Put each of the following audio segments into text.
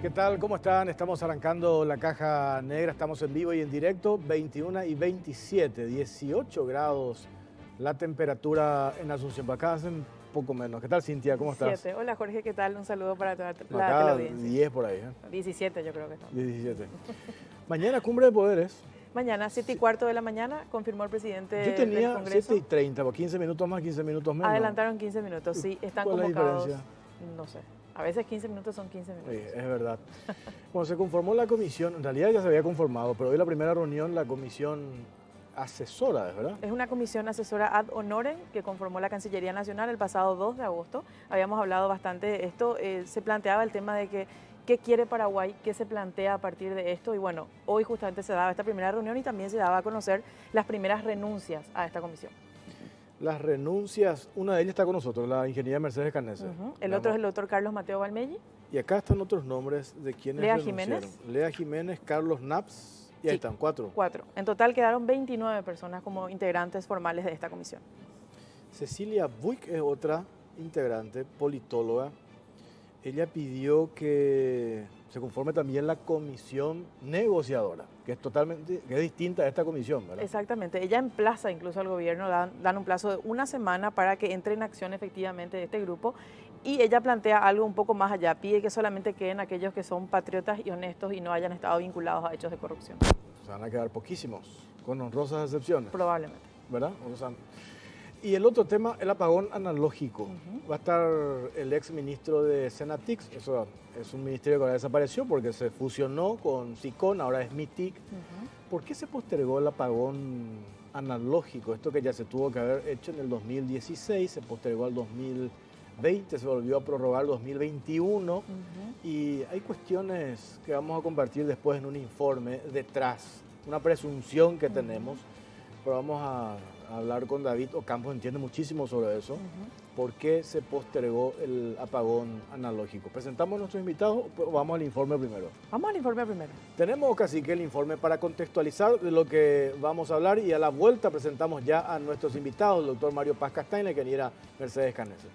¿Qué tal? ¿Cómo están? Estamos arrancando la caja negra, estamos en vivo y en directo, 21 y 27, 18 grados la temperatura en Asunción. Acá hacen poco menos. ¿Qué tal, Cintia? ¿Cómo estás? 17. Hola Jorge, ¿qué tal? Un saludo para toda la Acá teleaudiencia. 10 por ahí, 17 yo creo que estamos. 17. Mañana cumbre de poderes. Mañana, 7:15 de la mañana, confirmó el presidente Yo tenía del Congreso. 7:30, 15 minutos más, 15 minutos menos. Adelantaron 15 minutos, sí, están ¿Cuál es la convocados. diferencia? No sé, a veces 15 minutos son 15 minutos. Sí, es verdad. Bueno, se conformó la comisión, en realidad ya se había conformado, pero hoy la primera reunión, la comisión asesora, ¿verdad? Es una comisión asesora ad honorem que conformó la Cancillería Nacional el pasado 2 de agosto. Habíamos hablado bastante de esto, se planteaba el tema de que qué quiere Paraguay, qué se plantea a partir de esto y bueno, hoy justamente se daba esta primera reunión y también se daba a conocer las primeras renuncias a esta comisión. Las renuncias, una de ellas está con nosotros, la ingeniera Mercedes Canese. El otro es el doctor Carlos Mateo Balmelli. Y acá están otros nombres de quienes Lea renunciaron. Jiménez. Lea Jiménez, Carlos Naps, y ahí están, 4. 4. En total quedaron 29 personas como integrantes formales de esta comisión. Cecilia Buick es otra integrante, politóloga. Ella pidió que se conforme también la comisión negociadora, que es distinta a esta comisión, ¿verdad? Exactamente. Ella emplaza incluso al gobierno, dan un plazo de una semana para que entre en acción efectivamente este grupo y ella plantea algo un poco más allá, pide que solamente queden aquellos que son patriotas y honestos y no hayan estado vinculados a hechos de corrupción. Se van a quedar poquísimos, con honrosas excepciones. Probablemente. ¿Verdad? Y el otro tema, el apagón analógico. Va a estar el ex ministro de Senatix, eso es un ministerio que ahora desapareció porque se fusionó con SICON, ahora es MITIC. ¿Por qué se postergó el apagón analógico? Esto que ya se tuvo que haber hecho en el 2016, se postergó al 2020, se volvió a prorrogar al 2021 y hay cuestiones que vamos a compartir después en un informe detrás, una presunción que tenemos, pero vamos a hablar con David Ocampos, entiende muchísimo sobre eso. ¿Por qué se postergó el apagón analógico? ¿Presentamos a nuestros invitados o vamos al informe primero? Vamos al informe primero. Tenemos casi que el informe para contextualizar de lo que vamos a hablar y a la vuelta presentamos ya a nuestros invitados, el doctor Mario Paz Castañ y la ingeniera Mercedes Canese.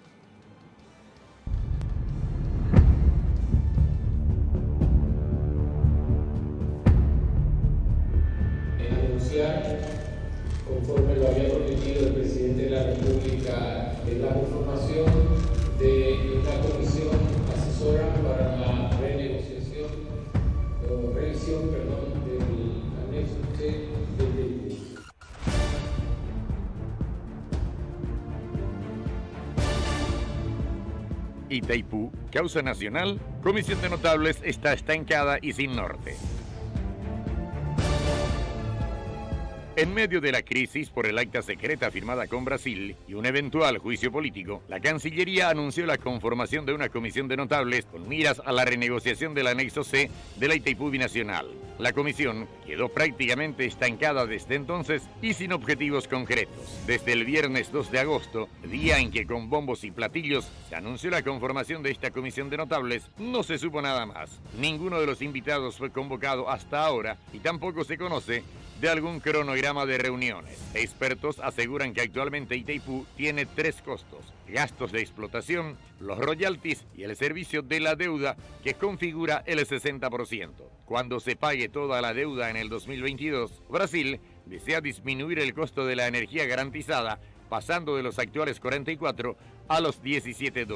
Conforme lo había prometido el presidente de la República, es la conformación de una comisión asesora para la renegociación o revisión, del anexo C del TIPU. Itaipú, causa nacional, Comisión de Notables está estancada y sin norte. En medio de la crisis por el acta secreta firmada con Brasil y un eventual juicio político, la Cancillería anunció la conformación de una comisión de notables con miras a la renegociación del anexo C de la Itaipú binacional. La comisión quedó prácticamente estancada desde entonces y sin objetivos concretos. Desde el viernes 2 de agosto, día en que con bombos y platillos se anunció la conformación de esta comisión de notables, no se supo nada más. Ninguno de los invitados fue convocado hasta ahora y tampoco se conoce de algún cronograma de reuniones. Expertos aseguran que actualmente Itaipú tiene 3 costos: gastos de explotación, los royalties y el servicio de la deuda, que configura el 60%. Cuando se pague toda la deuda en el 2022, Brasil desea disminuir el costo de la energía garantizada, pasando de los actuales 44 a los $17.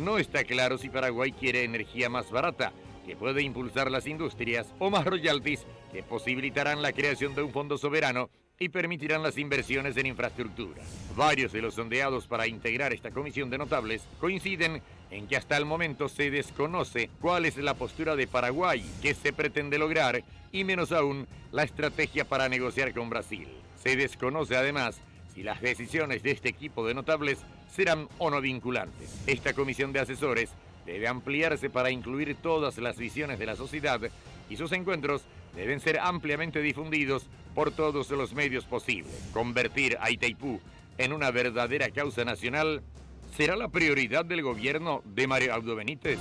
No está claro si Paraguay quiere energía más barata, que puede impulsar las industrias, o más royalties que posibilitarán la creación de un fondo soberano y permitirán las inversiones en infraestructura. Varios de los sondeados para integrar esta comisión de notables coinciden en que hasta el momento se desconoce cuál es la postura de Paraguay, qué se pretende lograr y menos aún la estrategia para negociar con Brasil. Se desconoce además si las decisiones de este equipo de notables serán o no vinculantes. Esta comisión de asesores debe ampliarse para incluir todas las visiones de la sociedad y sus encuentros deben ser ampliamente difundidos por todos los medios posibles. Convertir a Itaipú en una verdadera causa nacional será la prioridad del gobierno de Mario Abdo Benítez.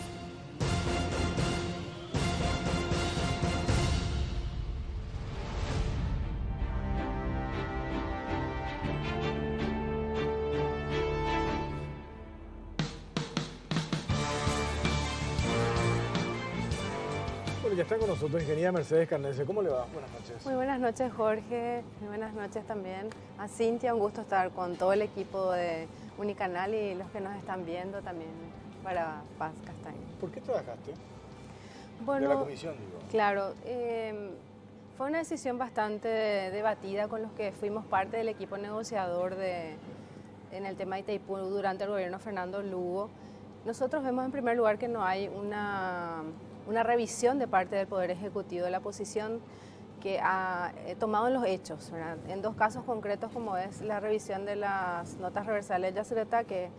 Bueno, ya está con nosotros ingeniera Mercedes Carnese. ¿Cómo le va? Buenas noches. Muy buenas noches, Jorge. Muy buenas noches también a Cintia. Un gusto estar con todo el equipo de Unicanal y los que nos están viendo también para Paz Castaño. ¿Por qué trabajaste? Bueno, de la comisión, digo. Claro, fue una decisión bastante debatida con los que fuimos parte del equipo negociador en el tema de Itaipú durante el gobierno de Fernando Lugo. Nosotros vemos en primer lugar que no hay una revisión de parte del Poder Ejecutivo de la posición que ha tomado en los hechos, ¿verdad? En dos casos concretos, como es la revisión de las notas reversales de Yacyretá, que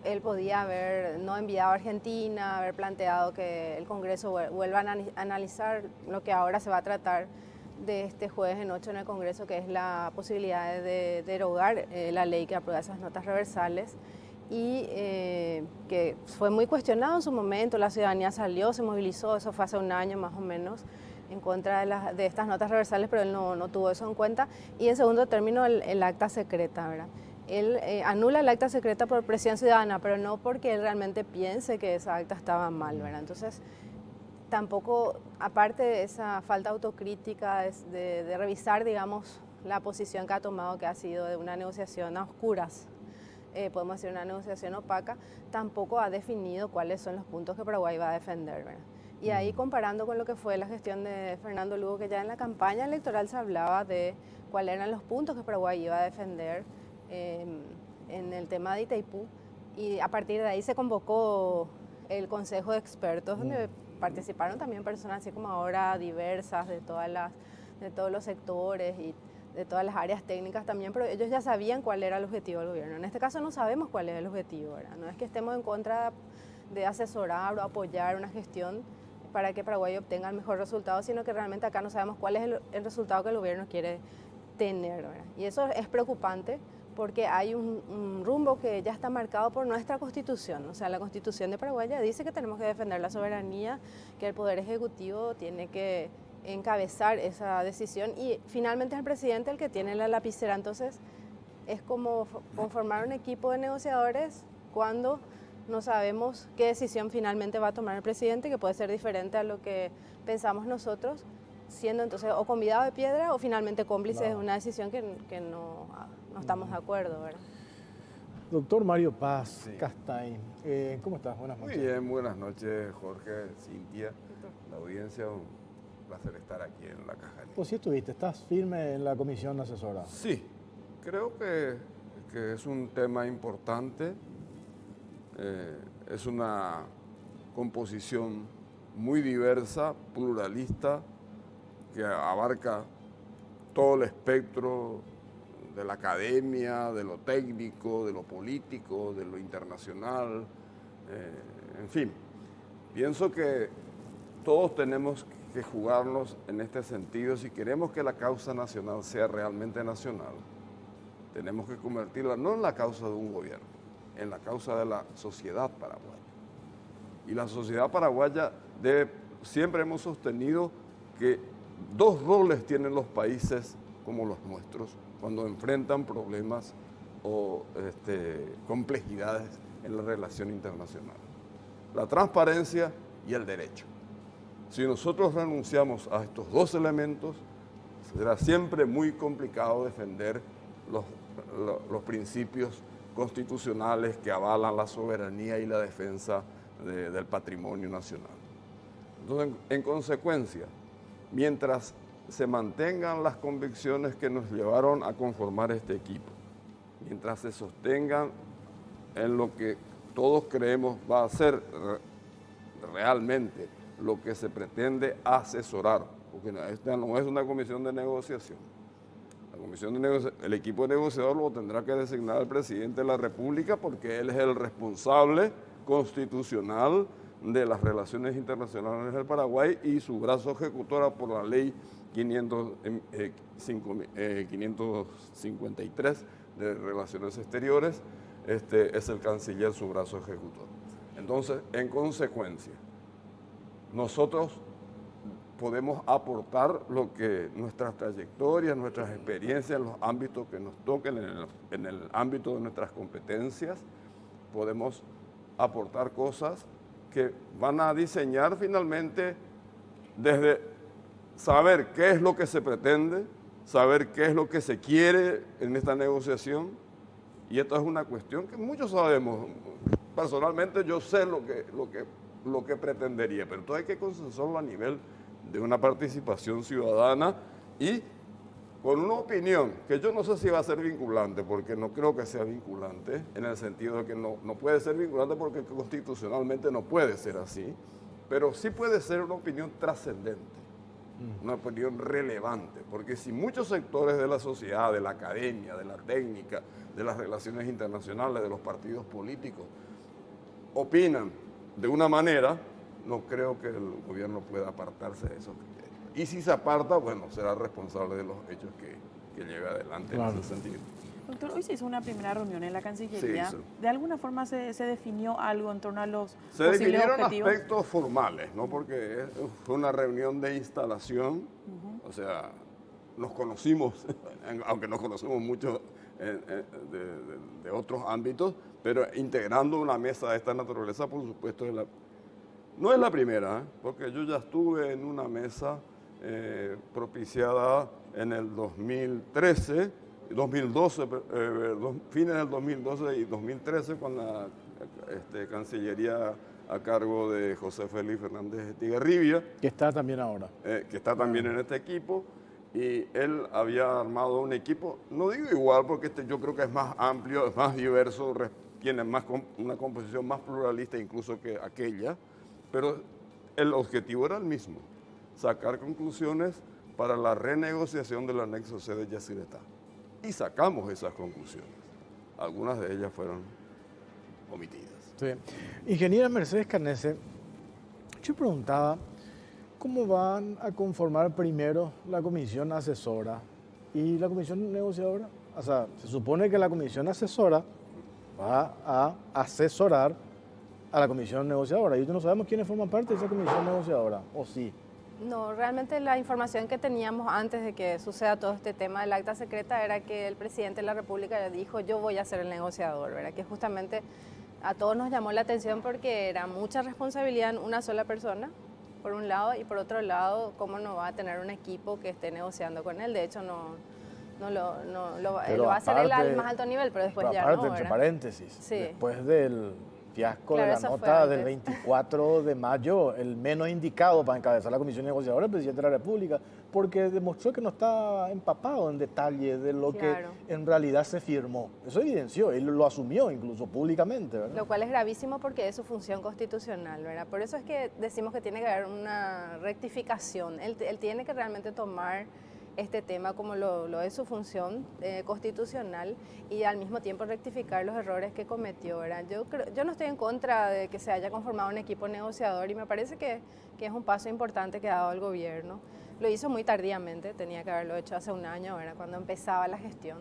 él podía haber no enviado a Argentina, haber planteado que el Congreso vuelva a analizar lo que ahora se va a tratar de este jueves en 8 en el Congreso, que es la posibilidad de derogar la ley que aprueba esas notas reversales. Y que fue muy cuestionado en su momento, la ciudadanía salió, se movilizó, eso fue hace un año más o menos, en contra de estas notas reversales, pero él no tuvo eso en cuenta. Y en segundo término, el acta secreta, ¿verdad? Él anula el acta secreta por presión ciudadana, pero no porque él realmente piense que esa acta estaba mal, ¿verdad? Entonces, tampoco, aparte de esa falta autocrítica de revisar, digamos, la posición que ha tomado, que ha sido de una negociación a oscuras, podemos decir una negociación opaca, tampoco ha definido cuáles son los puntos que Paraguay va a defender, ¿verdad? Y ahí comparando con lo que fue la gestión de Fernando Lugo, que ya en la campaña electoral se hablaba de cuáles eran los puntos que Paraguay iba a defender en el tema de Itaipú, y a partir de ahí se convocó el Consejo de Expertos, donde participaron también personas así como ahora diversas de todos los sectores y de todas las áreas técnicas también, pero ellos ya sabían cuál era el objetivo del gobierno. En este caso no sabemos cuál es el objetivo, ¿verdad? No es que estemos en contra de asesorar o apoyar una gestión para que Paraguay obtenga el mejor resultado, sino que realmente acá no sabemos cuál es el resultado que el gobierno quiere tener, ¿verdad? Y eso es preocupante porque hay un rumbo que ya está marcado por nuestra Constitución. O sea, la Constitución de Paraguay ya dice que tenemos que defender la soberanía, que el Poder Ejecutivo tiene que encabezar esa decisión y finalmente es el presidente el que tiene la lapicera. Entonces es como conformar un equipo de negociadores cuando no sabemos qué decisión finalmente va a tomar el presidente, que puede ser diferente a lo que pensamos nosotros, siendo entonces o convidado de piedra o finalmente cómplice de una decisión que no estamos de acuerdo, ¿verdad? Doctor Mario Paz Castaño, ¿cómo estás? Buenas noches. Muy bien, buenas noches, Jorge, Cintia, la audiencia. Un placer estar aquí en la Caja Negra. Pues sí estuviste, ¿estás firme en la comisión asesora? Sí, creo que es un tema importante, es una composición muy diversa, pluralista, que abarca todo el espectro de la academia, de lo técnico, de lo político, de lo internacional, en fin. Pienso que todos tenemos que jugarnos en este sentido. Si queremos que la causa nacional sea realmente nacional, tenemos que convertirla no en la causa de un gobierno, en la causa de la sociedad paraguaya. Y la sociedad paraguaya siempre hemos sostenido que dos roles tienen los países como los nuestros cuando enfrentan problemas o complejidades en la relación internacional: la transparencia y el derecho. Si nosotros renunciamos a estos dos elementos, será siempre muy complicado defender los principios constitucionales que avalan la soberanía y la defensa del patrimonio nacional. Entonces, en consecuencia, mientras se mantengan las convicciones que nos llevaron a conformar este equipo, mientras se sostengan en lo que todos creemos va a ser realmente lo que se pretende asesorar, porque esta no es una comisión de negociación. El equipo negociador lo tendrá que designar el presidente de la República porque él es el responsable constitucional de las relaciones internacionales del Paraguay y su brazo ejecutora por la ley 553 de Relaciones Exteriores, es el canciller su brazo ejecutor. Entonces, en consecuencia, nosotros podemos aportar lo que nuestras trayectorias, nuestras experiencias en los ámbitos que nos toquen, en el ámbito de nuestras competencias, podemos aportar cosas que van a diseñar finalmente desde saber qué es lo que se pretende, saber qué es lo que se quiere en esta negociación, y esto es una cuestión que muchos sabemos. Personalmente yo sé lo que pretendería, pero entonces hay que consensuarlo a nivel de una participación ciudadana y con una opinión que yo no sé si va a ser vinculante, porque no creo que sea vinculante, en el sentido de que no puede ser vinculante porque constitucionalmente no puede ser así, pero sí puede ser una opinión trascendente, una opinión relevante, porque si muchos sectores de la sociedad, de la academia, de la técnica, de las relaciones internacionales, de los partidos políticos, opinan de una manera, no creo que el gobierno pueda apartarse de esos criterios. Y si se aparta, bueno, será responsable de los hechos que lleve adelante en ese sentido. Doctor, hoy se hizo una primera reunión en la Cancillería. Sí. ¿De alguna forma se definió algo en torno a los Se posibles definieron objetivos? aspectos formales, ¿no? Porque fue una reunión de instalación, o sea, nos conocimos, aunque nos conocemos mucho de otros ámbitos, pero integrando una mesa de esta naturaleza, por supuesto, no es la primera, porque yo ya estuve en una mesa propiciada en el 2013, 2012, fines del 2012 y 2013, con la Cancillería a cargo de José Félix Fernández Estigarribia. Que está también ahora. Que está también en este equipo. Y él había armado un equipo, no digo igual porque yo creo que es más amplio, es más diverso, tiene una composición más pluralista incluso que aquella, pero el objetivo era el mismo, sacar conclusiones para la renegociación del anexo C de Yacyretá. Y sacamos esas conclusiones. Algunas de ellas fueron omitidas. Sí. Ingeniera Mercedes Canese, yo preguntaba, ¿cómo van a conformar primero la comisión asesora y la comisión negociadora? O sea, se supone que la comisión asesora va a asesorar a la comisión negociadora. Y no sabemos quiénes forman parte de esa comisión negociadora, ¿o sí? No, realmente la información que teníamos antes de que suceda todo este tema del acta secreta era que el presidente de la República dijo, yo voy a ser el negociador, ¿verdad? Que justamente a todos nos llamó la atención porque era mucha responsabilidad en una sola persona, por un lado, y por otro lado, cómo no va a tener un equipo que esté negociando con él. De hecho, lo va a hacer él al más alto nivel, pero después ya no, entre ¿verdad? paréntesis, Sí. Después del fiasco Claro, de la eso fue nota antes. del 24 de mayo, el menos indicado para encabezar la comisión negociadora es el presidente de la República, porque demostró que no está empapado en detalle de lo Claro. que en realidad se firmó. Eso evidenció, él lo asumió incluso públicamente, ¿verdad? Lo cual es gravísimo porque es su función constitucional, ¿verdad? Por eso es que decimos que tiene que haber una rectificación. Él tiene que realmente tomar este tema como lo es su función constitucional y al mismo tiempo rectificar los errores que cometió, ¿verdad? Yo no estoy en contra de que se haya conformado un equipo negociador y me parece que es un paso importante que ha dado el gobierno. Lo hizo muy tardíamente, tenía que haberlo hecho hace un año, ¿verdad? Cuando empezaba la gestión.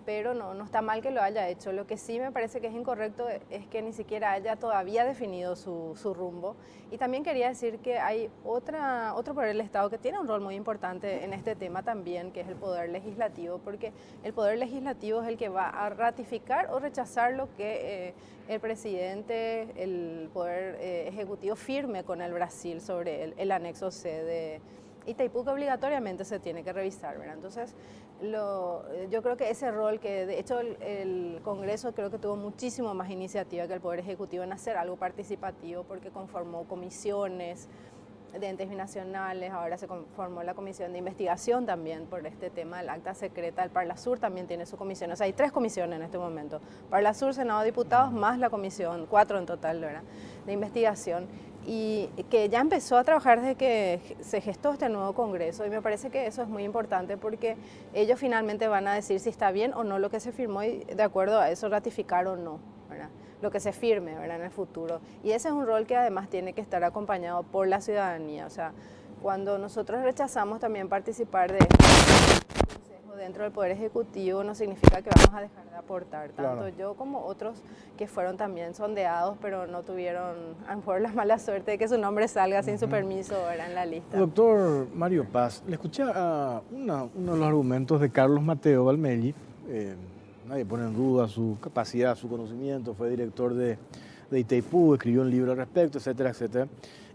Pero no está mal que lo haya hecho. Lo que sí me parece que es incorrecto es que ni siquiera haya todavía definido su rumbo. Y también quería decir que hay otro poder del Estado que tiene un rol muy importante en este tema también, que es el poder legislativo, porque el poder legislativo es el que va a ratificar o rechazar lo que el presidente, el poder ejecutivo firme con el Brasil sobre el anexo C de Itaipú, que obligatoriamente se tiene que revisar, ¿verdad? Entonces, yo creo que ese rol que, de hecho, el Congreso creo que tuvo muchísimo más iniciativa que el Poder Ejecutivo en hacer algo participativo, porque conformó comisiones de entes binacionales, ahora se conformó la comisión de investigación también por este tema del acta secreta, el Parlasur también tiene su comisión, o sea, hay 3 comisiones en este momento, Parlasur, Senado de Diputados, más la comisión, 4 en total, ¿verdad?, de investigación, y que ya empezó a trabajar desde que se gestó este nuevo Congreso, y me parece que eso es muy importante porque ellos finalmente van a decir si está bien o no lo que se firmó y de acuerdo a eso ratificar o no, ¿verdad?, lo que se firme, ¿verdad?, en el futuro. Y ese es un rol que además tiene que estar acompañado por la ciudadanía. O sea, cuando nosotros rechazamos también participar de consejo dentro del Poder Ejecutivo, no significa que vamos a dejar de aportar. Tanto Claro. yo como otros que fueron también sondeados, pero no tuvieron a lo mejor la mala suerte de que su nombre salga sin su permiso, ¿verdad?, en la lista. Doctor Mario Paz, le escuché a uno de los argumentos de Carlos Mateo Valmelli. Nadie pone en duda su capacidad, su conocimiento, fue director de Itaipú, escribió un libro al respecto, etcétera, etcétera.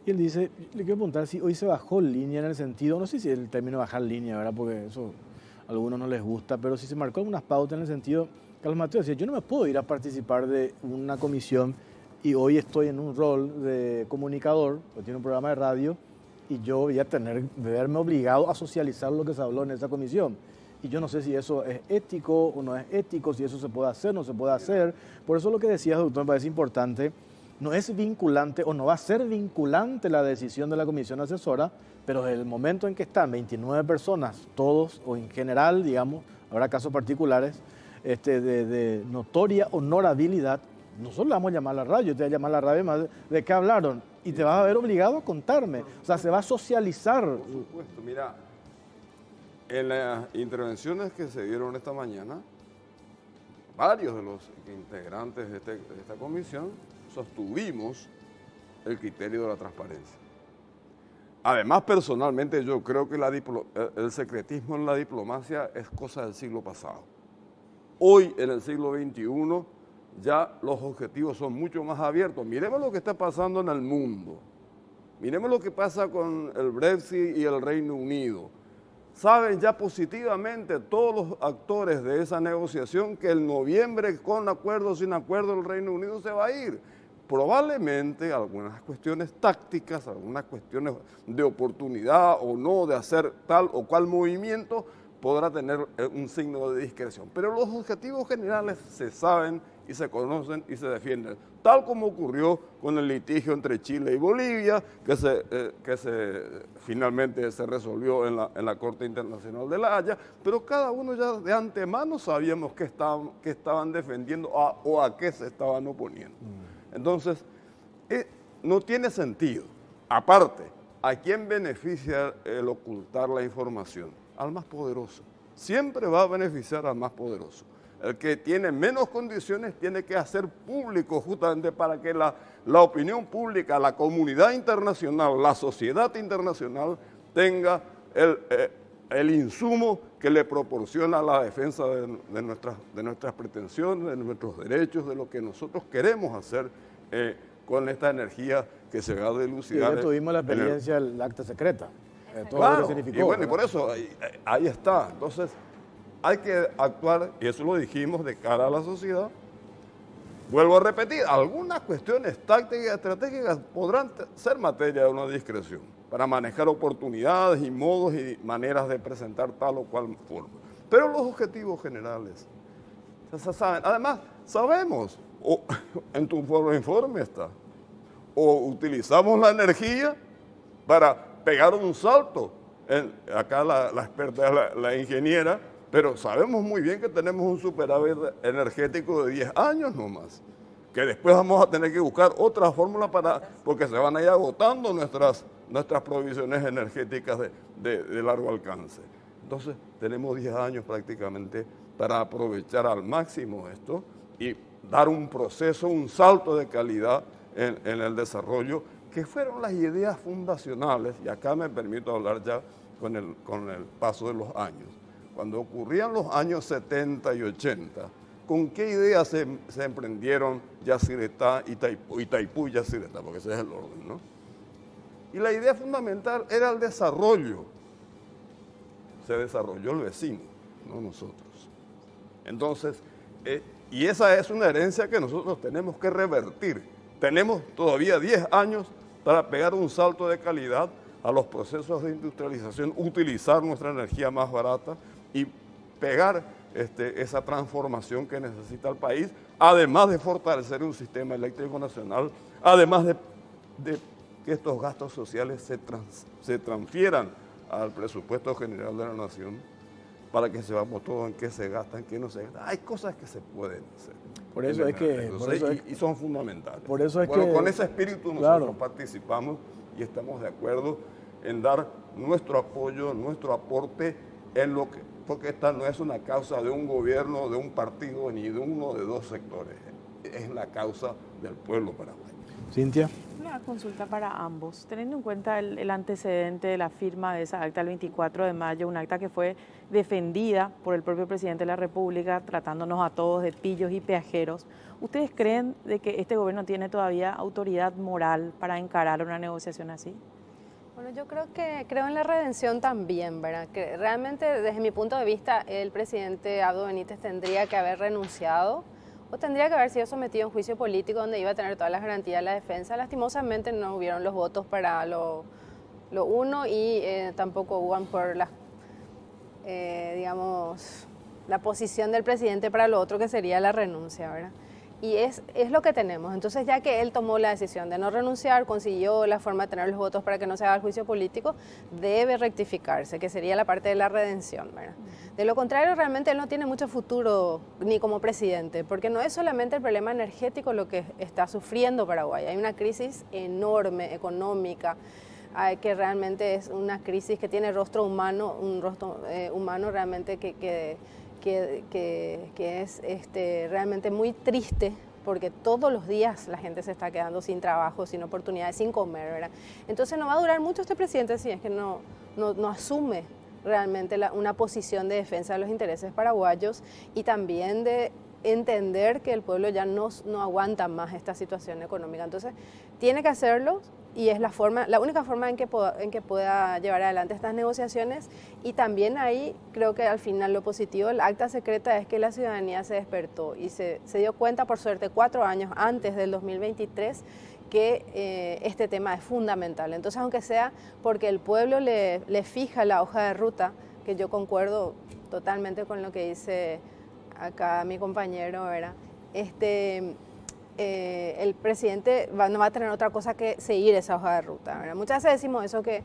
Y él dice, le quiero preguntar si hoy se bajó línea en el sentido, no sé si el término bajar línea, ¿verdad? Porque eso a algunos no les gusta, pero si se marcó algunas pautas en el sentido, Carlos Mateo decía, yo no me puedo ir a participar de una comisión y hoy estoy en un rol de comunicador, porque tiene un programa de radio, y yo voy a verme obligado a socializar lo que se habló en esa comisión. Y yo no sé si eso es ético o no es ético, si eso se puede hacer o no se puede hacer. Por eso lo que decías, doctor, me parece importante. No es vinculante o no va a ser vinculante la decisión de la comisión asesora, pero en el momento en que están 29 personas, todos o en general, digamos, habrá casos particulares, de notoria honorabilidad, nosotros le vamos a llamar a la radio, yo te voy a llamar a la radio más de qué hablaron y te vas a ver obligado a contarme. O sea, se va a socializar. Por supuesto, mira, en las intervenciones que se dieron esta mañana, varios de los integrantes de esta comisión sostuvimos el criterio de la transparencia. Además, personalmente, yo creo que el secretismo en la diplomacia es cosa del siglo pasado. Hoy, en el siglo XXI, ya los objetivos son mucho más abiertos. Miremos lo que está pasando en el mundo. Miremos lo que pasa con el Brexit y el Reino Unido. Saben ya positivamente todos los actores de esa negociación que en noviembre, con acuerdo o sin acuerdo, el Reino Unido se va a ir. Probablemente algunas cuestiones tácticas, algunas cuestiones de oportunidad o no de hacer tal o cual movimiento podrá tener un signo de discreción. Pero los objetivos generales se saben y se conocen y se defienden, tal como ocurrió con el litigio entre Chile y Bolivia, que finalmente se resolvió en la Corte Internacional de La Haya, pero cada uno ya de antemano sabíamos qué estaban defendiendo o a qué se estaban oponiendo. Entonces, no tiene sentido. Aparte, ¿a quién beneficia el ocultar la información? Al más poderoso. Siempre va a beneficiar al más poderoso. El que tiene menos condiciones tiene que hacer público justamente para que la opinión pública, la comunidad internacional, la sociedad internacional tenga el insumo que le proporciona la defensa de nuestras pretensiones, de nuestros derechos, de lo que nosotros queremos hacer con esta energía que se va a dilucidar. Ya tuvimos la experiencia del acta secreta. Todo Claro, lo que significó, y bueno, y ¿verdad? por eso ahí está. Entonces, hay que actuar, y eso lo dijimos, de cara a la sociedad. Vuelvo a repetir, algunas cuestiones tácticas y estratégicas podrán ser materia de una discreción para manejar oportunidades y modos y maneras de presentar tal o cual forma. Pero los objetivos generales se saben. Además, sabemos, en tu informe está, o utilizamos la energía para pegar un salto. Acá la experta es la ingeniera, pero sabemos muy bien que tenemos un superávit energético de 10 años nomás, que después vamos a tener que buscar otra fórmula porque se van a ir agotando nuestras provisiones energéticas de largo alcance. Entonces, tenemos 10 años prácticamente para aprovechar al máximo esto y dar un proceso, un salto de calidad en el desarrollo, que fueron las ideas fundacionales, y acá me permito hablar ya con el paso de los años. Cuando ocurrían los años 70 y 80, ¿con qué ideas se emprendieron Yacyretá, Itaipú y Yacyretá? Porque ese es el orden, ¿no? Y la idea fundamental era el desarrollo. Se desarrolló el vecino, no nosotros. Entonces, y esa es una herencia que nosotros tenemos que revertir. Tenemos todavía 10 años para pegar un salto de calidad a los procesos de industrialización, utilizar nuestra energía más barata y pegar esa transformación que necesita el país, además de fortalecer un sistema eléctrico nacional, además de que estos gastos sociales se transfieran al presupuesto general de la nación, para que sepamos todo en qué se gasta, en qué no se gasta. Hay cosas que se pueden hacer. Por eso es que... Y son fundamentales. Por eso es bueno, con ese espíritu nosotros claro, participamos y estamos de acuerdo en dar nuestro apoyo, nuestro aporte porque esta no es una causa de un gobierno, de un partido, ni de uno de dos sectores. Es la causa del pueblo paraguayo. Cintia. Una consulta para ambos. Teniendo en cuenta el antecedente de la firma de esa acta el 24 de mayo, un acta que fue defendida por el propio presidente de la República, tratándonos a todos de pillos y peajeros, ¿ustedes creen de que este gobierno tiene todavía autoridad moral para encarar una negociación así? Bueno, yo creo en la redención también, ¿verdad? Que realmente, desde mi punto de vista, el presidente Abdo Benítez tendría que haber renunciado o tendría que haber sido sometido a un juicio político donde iba a tener todas las garantías de la defensa. Lastimosamente no hubieron los votos para lo uno y tampoco hubo por digamos, la posición del presidente para lo otro, que sería la renuncia, ¿verdad? Y es lo que tenemos. Entonces, ya que él tomó la decisión de no renunciar, consiguió la forma de tener los votos para que no se haga el juicio político, debe rectificarse, que sería la parte de la redención, ¿verdad? De lo contrario, realmente él no tiene mucho futuro ni como presidente, porque no es solamente el problema energético lo que está sufriendo Paraguay. Hay una crisis enorme económica, que realmente es una crisis que tiene rostro humano, un rostro humano realmente que es realmente muy triste, porque todos los días la gente se está quedando sin trabajo, sin oportunidades, sin comer, ¿verdad? Entonces no va a durar mucho este presidente si es que no asume realmente una posición de defensa de los intereses paraguayos y también de entender que el pueblo ya no aguanta más esta situación económica. Entonces tiene que hacerlo y es la única forma en que pueda llevar adelante estas negociaciones. Y también ahí creo que al final lo positivo, el acta secreta, es que la ciudadanía se despertó y se dio cuenta, por suerte, 4 años antes del 2023, que este tema es fundamental. Entonces, aunque sea porque el pueblo le fija la hoja de ruta, que yo concuerdo totalmente con lo que dice acá mi compañero, ¿verdad? El presidente no va a tener otra cosa que seguir esa hoja de ruta, ¿verdad? Muchas veces decimos eso, que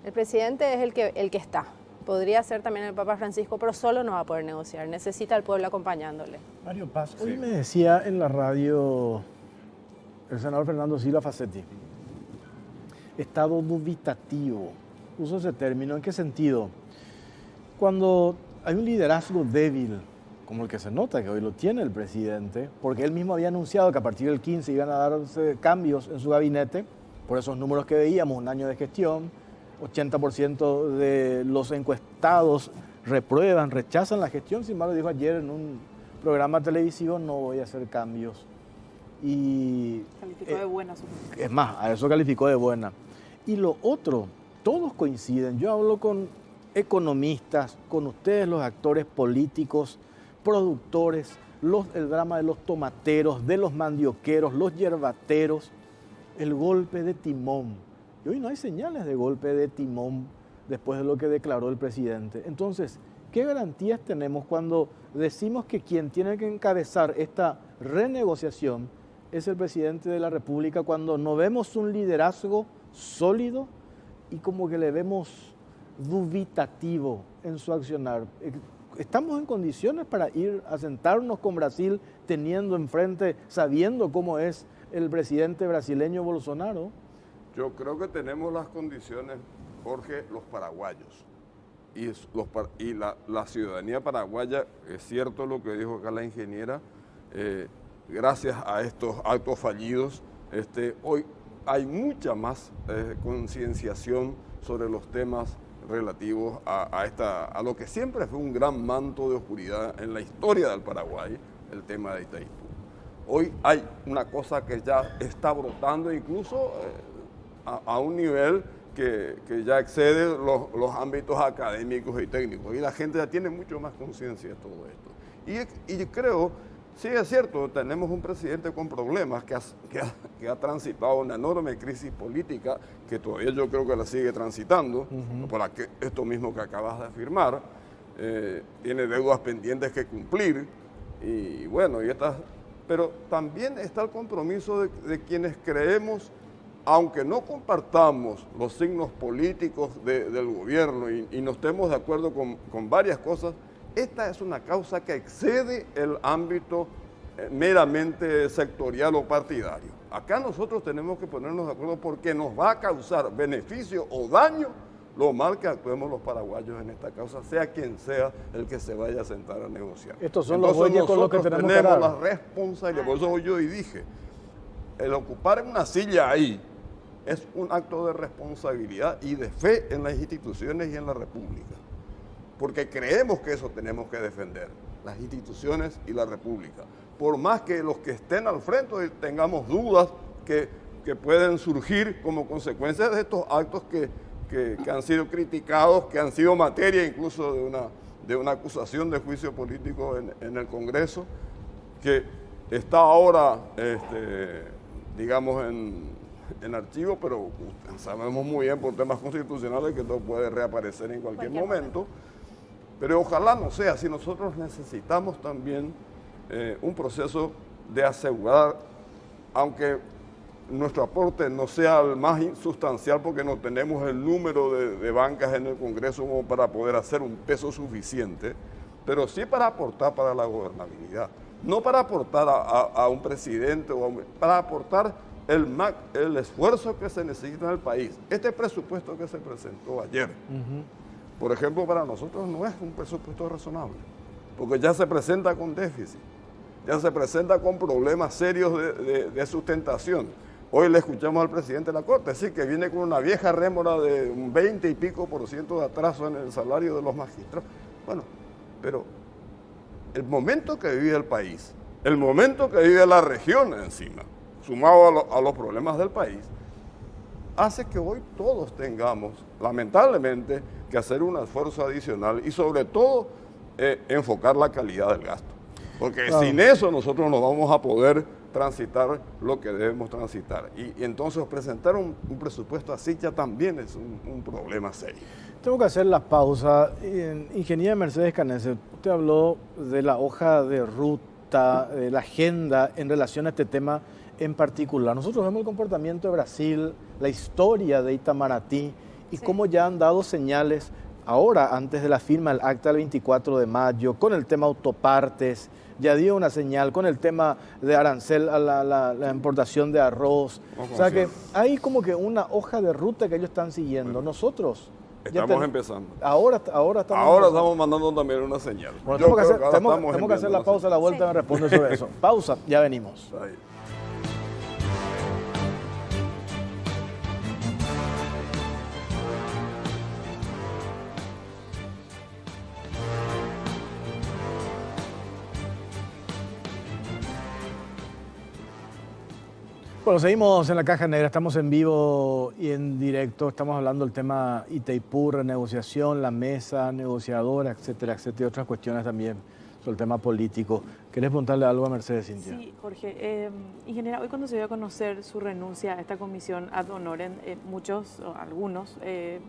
el presidente es el que está. Podría ser también el Papa Francisco, pero solo no va a poder negociar. Necesita al pueblo acompañándole. Mario Paz, hoy me decía en la radio el senador Fernando Silva Facetti, estado dubitativo. Uso ese término. ¿En qué sentido? Cuando hay un liderazgo débil, como el que se nota que hoy lo tiene el presidente, porque él mismo había anunciado que a partir del 15 iban a darse cambios en su gabinete, por esos números que veíamos, un año de gestión, 80% de los encuestados reprueban, rechazan la gestión. Sin embargo, dijo ayer en un programa televisivo, no voy a hacer cambios. Y calificó de buena, supongo. Es más, a eso calificó de buena. Y lo otro, todos coinciden. Yo hablo con economistas, con ustedes los actores políticos, productores, el drama de los tomateros, de los mandioqueros, los yerbateros, el golpe de timón. Y hoy no hay señales de golpe de timón después de lo que declaró el presidente. Entonces, ¿qué garantías tenemos cuando decimos que quien tiene que encabezar esta renegociación es el presidente de la República, cuando no vemos un liderazgo sólido y como que le vemos dubitativo en su accionar? ¿Estamos en condiciones para ir a sentarnos con Brasil teniendo enfrente, sabiendo cómo es el presidente brasileño Bolsonaro? Yo creo que tenemos las condiciones, Jorge, los paraguayos. Y la ciudadanía paraguaya, es cierto lo que dijo acá la ingeniera, gracias a estos actos fallidos, hoy hay mucha más concienciación sobre los temas relativos a lo que siempre fue un gran manto de oscuridad en la historia del Paraguay, el tema de Itaipú. Hoy hay una cosa que ya está brotando incluso a un nivel que ya excede los ámbitos académicos y técnicos, y la gente ya tiene mucho más conciencia de todo esto. Y creo, sí es cierto, tenemos un presidente con problemas que ha transitado una enorme crisis política, que todavía yo creo que la sigue transitando, por esto mismo que acabas de afirmar, tiene deudas pendientes que cumplir, y bueno, pero también está el compromiso de quienes creemos, aunque no compartamos los signos políticos del gobierno y no estemos de acuerdo con varias cosas, esta es una causa que excede el ámbito meramente sectorial o partidario. Acá nosotros tenemos que ponernos de acuerdo porque nos va a causar beneficio o daño lo mal que actuemos los paraguayos en esta causa, sea quien sea el que se vaya a sentar a negociar. Estos son los bueyes con los que tenemos la responsabilidad. Por eso yo hoy dije, el ocupar una silla ahí es un acto de responsabilidad y de fe en las instituciones y en la República. Porque creemos que eso tenemos que defender, las instituciones y la República. Por más que los que estén al frente tengamos dudas que pueden surgir como consecuencia de estos actos que han sido criticados, que han sido materia incluso de una acusación de juicio político en el Congreso, que está ahora, digamos, en archivo, pero sabemos muy bien por temas constitucionales que todo puede reaparecer en cualquier momento. Pero ojalá no sea así. Nosotros necesitamos también un proceso de asegurar, aunque nuestro aporte no sea el más sustancial porque no tenemos el número de bancas en el Congreso como para poder hacer un peso suficiente, pero sí para aportar para la gobernabilidad. No para aportar a un presidente, para aportar el esfuerzo que se necesita en el país. Este presupuesto que se presentó ayer, por ejemplo, para nosotros no es un presupuesto razonable, porque ya se presenta con déficit, ya se presenta con problemas serios de sustentación. Hoy le escuchamos al presidente de la Corte decir que viene con una vieja rémora de un 20 y pico % de atraso en el salario de los magistrados. Bueno, pero el momento que vive el país, el momento que vive la región encima, sumado a los problemas del país, hace que hoy todos tengamos, lamentablemente, que hacer un esfuerzo adicional y sobre todo enfocar la calidad del gasto. Porque sin eso nosotros no vamos a poder transitar lo que debemos transitar. Y entonces presentar un presupuesto así ya también es un problema serio. Tengo que hacer la pausa. Ingeniera Mercedes Canese, usted habló de la hoja de ruta, de la agenda en relación a este tema en particular. Nosotros vemos el comportamiento de Brasil, la historia de Itamaraty y cómo ya han dado señales ahora, antes de la firma del acta del 24 de mayo, con el tema autopartes, ya dio una señal con el tema de arancel a la importación de arroz. O sea que hay como que una hoja de ruta que ellos están siguiendo. Bueno, nosotros estamos empezando. Ahora estamos mandando también una señal. Bueno, tenemos que hacer la pausa, la vuelta, me responde sobre eso. Pausa, ya venimos. Ahí. Bueno, seguimos en la Caja Negra, estamos en vivo y en directo, estamos hablando del tema Itaipú, renegociación, la mesa negociadora, etcétera, etcétera, y otras cuestiones también sobre el tema político. ¿Querés preguntarle algo a Mercedes, Cintia? Sí, Jorge. Ingeniera, hoy cuando se dio a conocer su renuncia a esta comisión ad honorem, algunos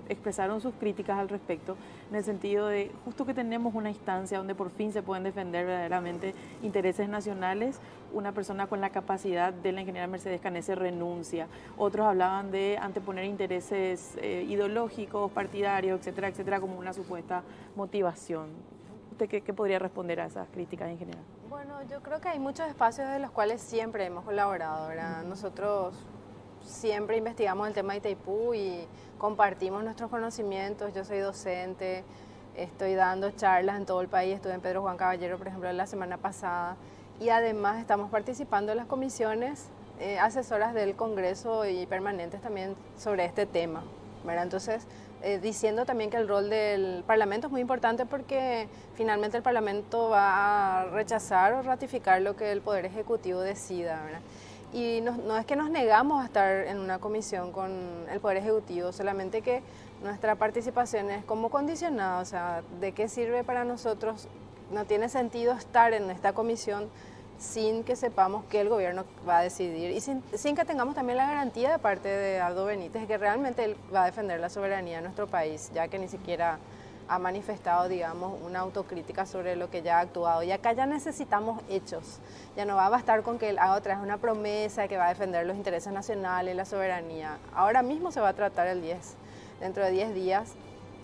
expresaron sus críticas al respecto, en el sentido de justo que tenemos una instancia donde por fin se pueden defender verdaderamente intereses nacionales, una persona con la capacidad de la ingeniera Mercedes Canese renuncia. Otros hablaban de anteponer intereses ideológicos, partidarios, etcétera, etcétera, como una supuesta motivación. ¿Usted qué podría responder a esas críticas en general? Bueno, yo creo que hay muchos espacios de los cuales siempre hemos colaborado, ¿verdad? Nosotros siempre investigamos el tema de Itaipú y compartimos nuestros conocimientos. Yo soy docente, estoy dando charlas en todo el país, estuve en Pedro Juan Caballero, por ejemplo, la semana pasada, y además estamos participando en las comisiones asesoras del Congreso y permanentes también sobre este tema, ¿verdad? Entonces, diciendo también que el rol del Parlamento es muy importante porque finalmente el Parlamento va a rechazar o ratificar lo que el Poder Ejecutivo decida, ¿verdad? Y no es que nos negamos a estar en una comisión con el Poder Ejecutivo, solamente que nuestra participación es como condicionada, o sea, ¿de qué sirve para nosotros? No tiene sentido estar en esta comisión sin que sepamos qué el gobierno va a decidir y sin que tengamos también la garantía de parte de Aldo Benítez de que realmente él va a defender la soberanía de nuestro país, ya que ni siquiera ha manifestado, digamos, una autocrítica sobre lo que ya ha actuado. Y acá ya necesitamos hechos, ya no va a bastar con que él haga otra vez una promesa que va a defender los intereses nacionales, la soberanía. Ahora mismo se va a tratar dentro de 10 días,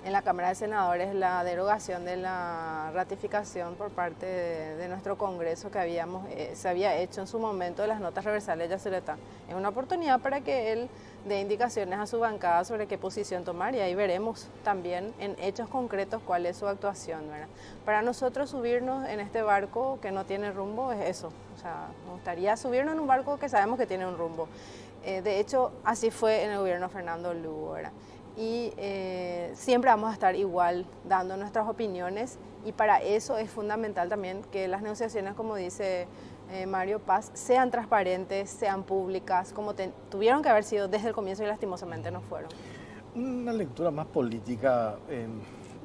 en la Cámara de Senadores la derogación de la ratificación por parte de nuestro Congreso que se había hecho en su momento de las notas reversales de Yacyretá. Es una oportunidad para que él dé indicaciones a su bancada sobre qué posición tomar y ahí veremos también en hechos concretos cuál es su actuación, ¿verdad? Para nosotros subirnos en este barco que no tiene rumbo es eso, o sea, nos gustaría subirnos en un barco que sabemos que tiene un rumbo. De hecho, así fue en el gobierno Fernando Lugo, ¿verdad? Y siempre vamos a estar igual dando nuestras opiniones y para eso es fundamental también que las negociaciones, como dice Mario Paz, sean transparentes, sean públicas, como tuvieron que haber sido desde el comienzo y lastimosamente no fueron. Una lectura más política,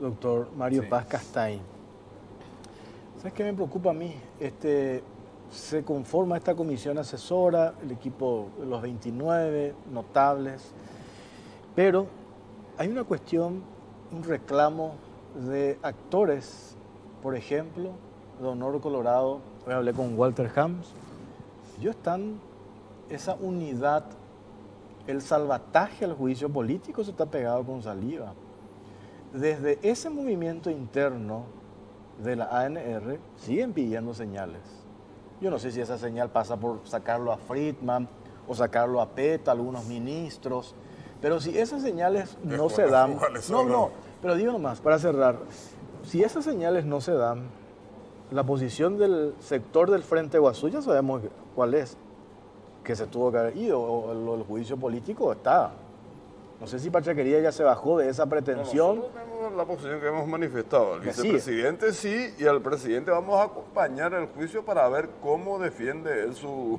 doctor Mario Paz Castaín. ¿Sabes qué me preocupa a mí? Se conforma esta comisión asesora, el equipo de los 29 notables, pero hay una cuestión, un reclamo de actores, por ejemplo, de Honor Colorado. Hoy hablé con Walter Hams. Ellos están, esa unidad, el salvataje al juicio político se está pegado con saliva. Desde ese movimiento interno de la ANR siguen pidiendo señales. Yo no sé si esa señal pasa por sacarlo a Friedman o sacarlo a PETA, algunos ministros. Pero si esas señales no se dan, pero digo nomás, para cerrar, si esas señales no se dan, la posición del sector del Frente Guazú ya sabemos cuál es, que se tuvo que haber ido, o el juicio político está. No sé si Pachaquería ya se bajó de esa pretensión. Nosotros tenemos la posición que hemos manifestado, el vicepresidente sí, y al presidente vamos a acompañar el juicio para ver cómo defiende él su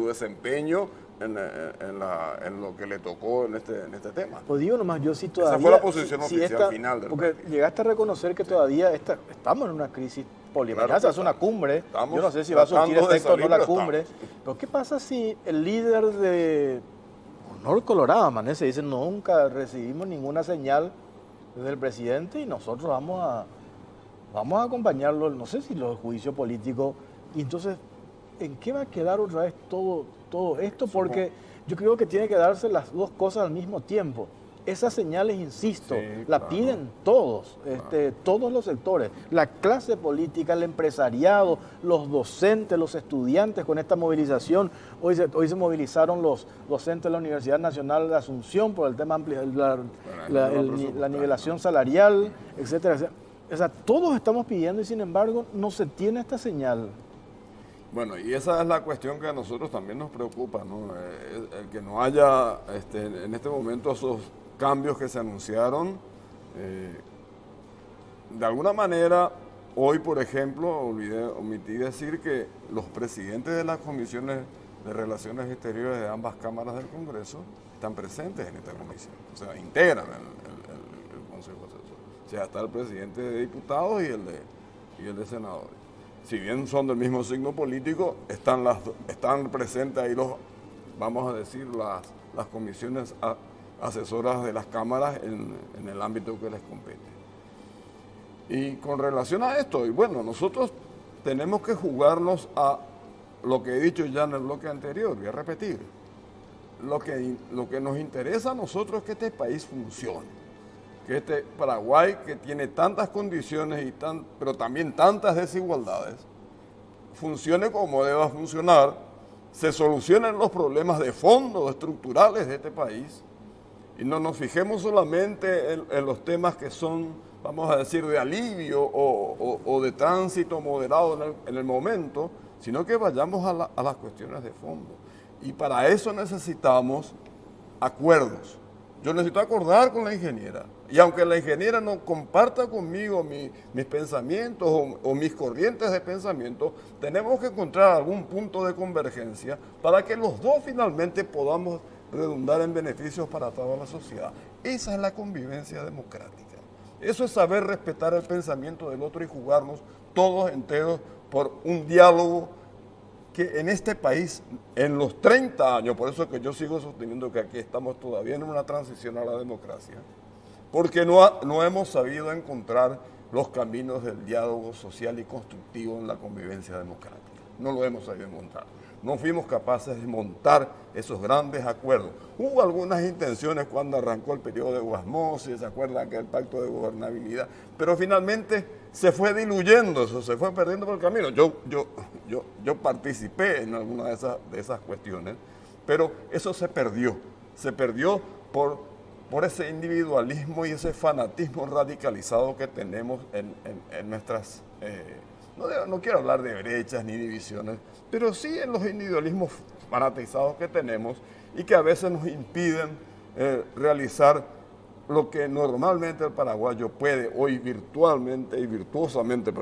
desempeño en lo que le tocó en este tema. Pues digo nomás, yo sí todavía... Esa fue la posición oficial final del porque país. Llegaste a reconocer que todavía estamos en una crisis política. Claro, se hace una cumbre, yo no sé si va a surtir efecto o no la cumbre, pero ¿qué pasa si el líder de Honor Colorado amanece y dice nunca recibimos ninguna señal del presidente y nosotros vamos a acompañarlo, no sé si los juicios políticos, y entonces, ¿en qué va a quedar otra vez todo esto? Porque yo creo que tiene que darse las dos cosas al mismo tiempo. Esas señales, insisto, la piden todos, todos los sectores, la clase política, el empresariado, los docentes, los estudiantes con esta movilización. Hoy se movilizaron los docentes de la Universidad Nacional de Asunción por el tema la nivelación salarial, etcétera, etcétera. O sea, todos estamos pidiendo y sin embargo no se tiene esta señal. Bueno, y esa es la cuestión que a nosotros también nos preocupa, ¿no? El que no haya en este momento esos cambios que se anunciaron. De alguna manera, hoy, por ejemplo, omití decir que los presidentes de las comisiones de Relaciones Exteriores de ambas cámaras del Congreso están presentes en esta comisión, o sea, integran el Consejo Asesor. O sea, está el presidente de diputados y el de senadores. Si bien son del mismo signo político, están presentes ahí vamos a decir, las comisiones asesoras de las cámaras en el ámbito que les compete. Y con relación a esto, y bueno, nosotros tenemos que jugarnos a lo que he dicho ya en el bloque anterior, voy a repetir. Lo que nos interesa a nosotros es que este país funcione. Que este Paraguay, que tiene tantas condiciones pero también tantas desigualdades, funcione como deba funcionar, se solucionen los problemas de fondo, estructurales de este país, y no nos fijemos solamente en los temas que son, vamos a decir, de alivio o de tránsito moderado en el momento, sino que vayamos a las cuestiones de fondo. Y para eso necesitamos acuerdos. Yo necesito acordar con la ingeniera. Y aunque la ingeniera no comparta conmigo mis pensamientos o mis corrientes de pensamiento, tenemos que encontrar algún punto de convergencia para que los dos finalmente podamos redundar en beneficios para toda la sociedad. Esa es la convivencia democrática. Eso es saber respetar el pensamiento del otro y jugarnos todos enteros por un diálogo que en este país, en los 30 años, por eso es que yo sigo sosteniendo que aquí estamos todavía en una transición a la democracia, porque no hemos sabido encontrar los caminos del diálogo social y constructivo en la convivencia democrática. no lo hemos sabido montar. No fuimos capaces de montar esos grandes acuerdos. Hubo algunas intenciones cuando arrancó el periodo de Guasmosi, ¿se acuerdan? Que el pacto de gobernabilidad, pero finalmente se fue diluyendo eso, se fue perdiendo por el camino. Yo participé en alguna de esas cuestiones, pero eso se perdió por ese individualismo y ese fanatismo radicalizado que tenemos en nuestras... no quiero hablar de brechas ni divisiones, pero sí en los individualismos fanatizados que tenemos y que a veces nos impiden realizar lo que normalmente el paraguayo puede hoy virtualmente y virtuosamente,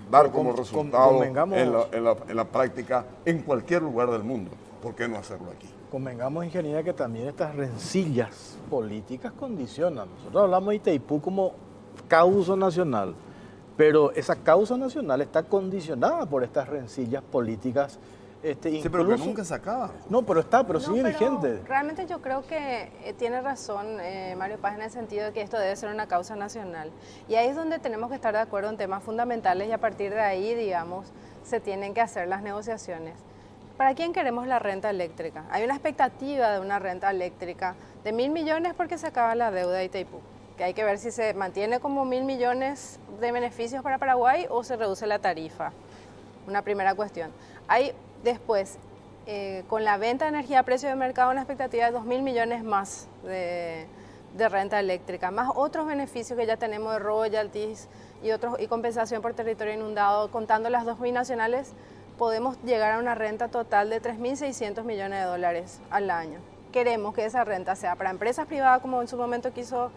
dar como resultado en la práctica en cualquier lugar del mundo. ¿Por qué no hacerlo aquí? Convengamos, ingeniera, que también estas rencillas políticas condicionan. Nosotros hablamos de Itaipú como causa nacional, pero esa causa nacional está condicionada por estas rencillas políticas. Sí, pero que nunca se acaba. No, pero sigue vigente. Realmente yo creo que tiene razón Mario Paz en el sentido de que esto debe ser una causa nacional. Y ahí es donde tenemos que estar de acuerdo en temas fundamentales y a partir de ahí, digamos, se tienen que hacer las negociaciones. ¿Para quién queremos la renta eléctrica? Hay una expectativa de una renta eléctrica de 1.000 millones porque se acaba la deuda de Itaipú, que hay que ver si se mantiene como 1.000 millones de beneficios para Paraguay o se reduce la tarifa. Una primera cuestión. Hay después, con la venta de energía a precio de mercado, una expectativa de 2.000 millones más de renta eléctrica, más otros beneficios que ya tenemos de royalties y compensación por territorio inundado. Contando las dos binacionales, podemos llegar a una renta total de 3.600 millones de dólares al año. Queremos que esa renta sea para empresas privadas, como en su momento quiso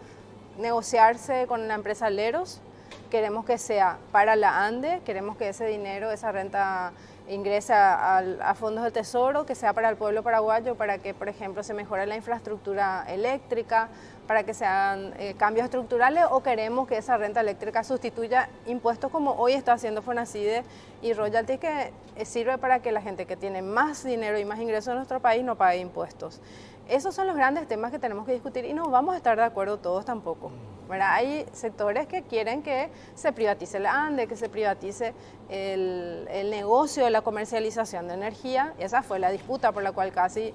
negociarse con la empresa Leros. Queremos que sea para la ANDE, queremos que ese dinero, esa renta ingrese a fondos del Tesoro, que sea para el pueblo paraguayo, para que, por ejemplo, se mejore la infraestructura eléctrica, para que se hagan cambios estructurales, o queremos que esa renta eléctrica sustituya impuestos como hoy está haciendo Fonacide y royalties, que sirve para que la gente que tiene más dinero y más ingresos en nuestro país no pague impuestos. Esos son los grandes temas que tenemos que discutir y no vamos a estar de acuerdo todos tampoco, ¿verdad? Hay sectores que quieren que se privatice la ANDE, que se privatice el negocio de la comercialización de energía. Esa fue la disputa por la cual casi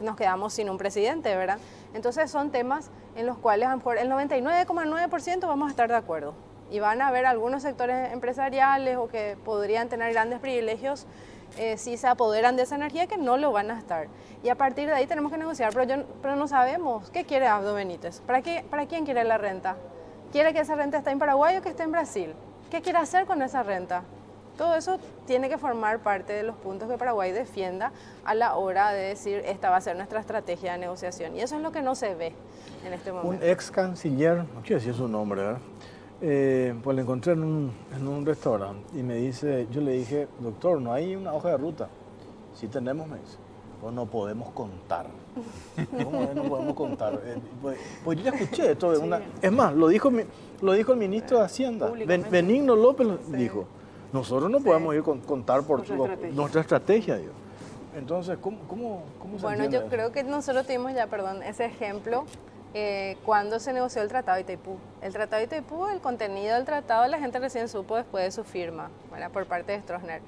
nos quedamos sin un presidente, ¿verdad? Entonces son temas en los cuales a lo mejor el 99,9% vamos a estar de acuerdo. Y van a haber algunos sectores empresariales o que podrían tener grandes privilegios si se apoderan de esa energía, que no lo van a estar. Y a partir de ahí tenemos que negociar, pero no sabemos qué quiere Abdo Benítez. ¿Para quién quiere la renta? ¿Quiere que esa renta esté en Paraguay o que esté en Brasil? ¿Qué quiere hacer con esa renta? Todo eso tiene que formar parte de los puntos que Paraguay defienda a la hora de decir esta va a ser nuestra estrategia de negociación. Y eso es lo que no se ve en este momento. Un ex canciller, no quiero decir su nombre, ¿verdad? Pues lo encontré en un restaurante y me dice, yo le dije, doctor, no hay una hoja de ruta. Sí tenemos, me dice. Pues no podemos contar. ¿Cómo es? No podemos contar. Pues yo ya escuché esto de una... Es más, lo dijo el ministro de Hacienda, Benigno López dijo, nosotros no podemos ir contar por nuestra estrategia. Digo. Entonces, ¿cómo se Bueno, yo creo que nosotros tuvimos ya, ese ejemplo cuando se negoció el Tratado de Itaipú. El Tratado de Itaipú, el contenido del tratado, la gente recién supo después de su firma, ¿verdad? Por parte de Stroessner.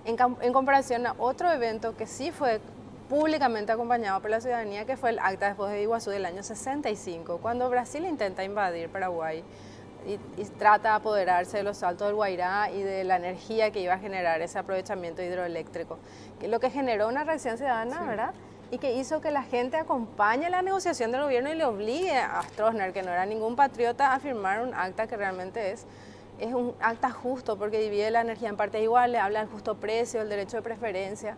En comparación a otro evento que sí fue públicamente acompañado por la ciudadanía, que fue el Acta de Foz de Iguazú del año 65, cuando Brasil intenta invadir Paraguay y trata de apoderarse de los saltos del Guairá y de la energía que iba a generar ese aprovechamiento hidroeléctrico, lo que generó una reacción ciudadana, sí, ¿verdad? Y que hizo que la gente acompañe la negociación del gobierno y le obligue a Stroessner, que no era ningún patriota, a firmar un acta que realmente es un acta justo, porque divide la energía en partes iguales, habla del justo precio, el derecho de preferencia,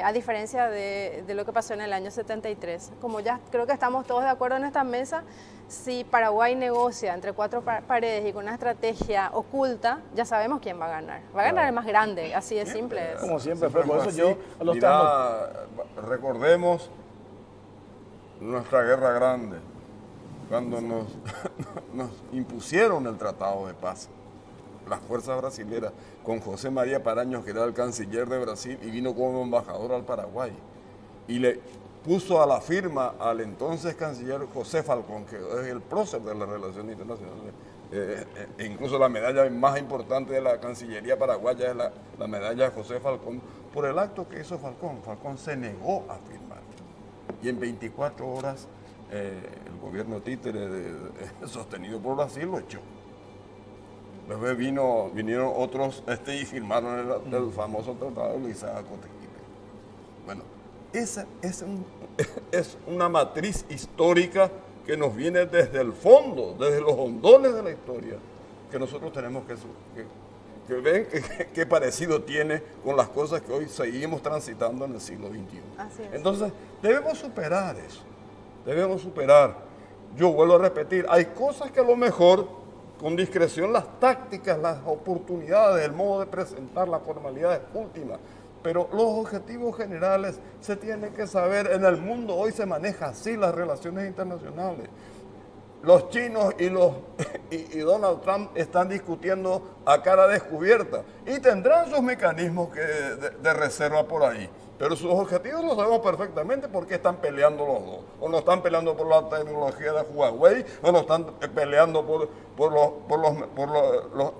a diferencia de lo que pasó en el año 73. Como ya creo que estamos todos de acuerdo en esta mesa, si Paraguay negocia entre cuatro paredes y con una estrategia oculta, ya sabemos quién va a ganar. Va a ganar el más grande, así de simple. Como siempre, por eso así, yo... recordemos nuestra guerra grande, cuando nos impusieron el Tratado de Paz. Las fuerzas brasileras, con José María Paraños, que era el canciller de Brasil, y vino como embajador al Paraguay. Y le puso a la firma al entonces canciller José Falcón, que es el prócer de las relaciones internacionales incluso la medalla más importante de la Cancillería paraguaya es la medalla de José Falcón, por el acto que hizo Falcón. Falcón se negó a firmar. Y en 24 horas el gobierno títere sostenido por Brasil lo echó. Después vinieron otros y firmaron el famoso tratado de Luisaga-Cotequipe. Bueno, esa es una matriz histórica que nos viene desde el fondo, desde los hondones de la historia, que nosotros tenemos que ver qué parecido tiene con las cosas que hoy seguimos transitando en el siglo XXI. Así es. Entonces, debemos superar eso, debemos superar. Yo vuelvo a repetir, hay cosas que a lo mejor, con discreción, las tácticas, las oportunidades, el modo de presentar las formalidades últimas, pero los objetivos generales se tienen que saber. En el mundo hoy se maneja así las relaciones internacionales. Los chinos y Donald Trump están discutiendo a cara descubierta y tendrán sus mecanismos de reserva por ahí. Pero sus objetivos los sabemos perfectamente porque están peleando los dos. O no están peleando por la tecnología de Huawei, o no están peleando por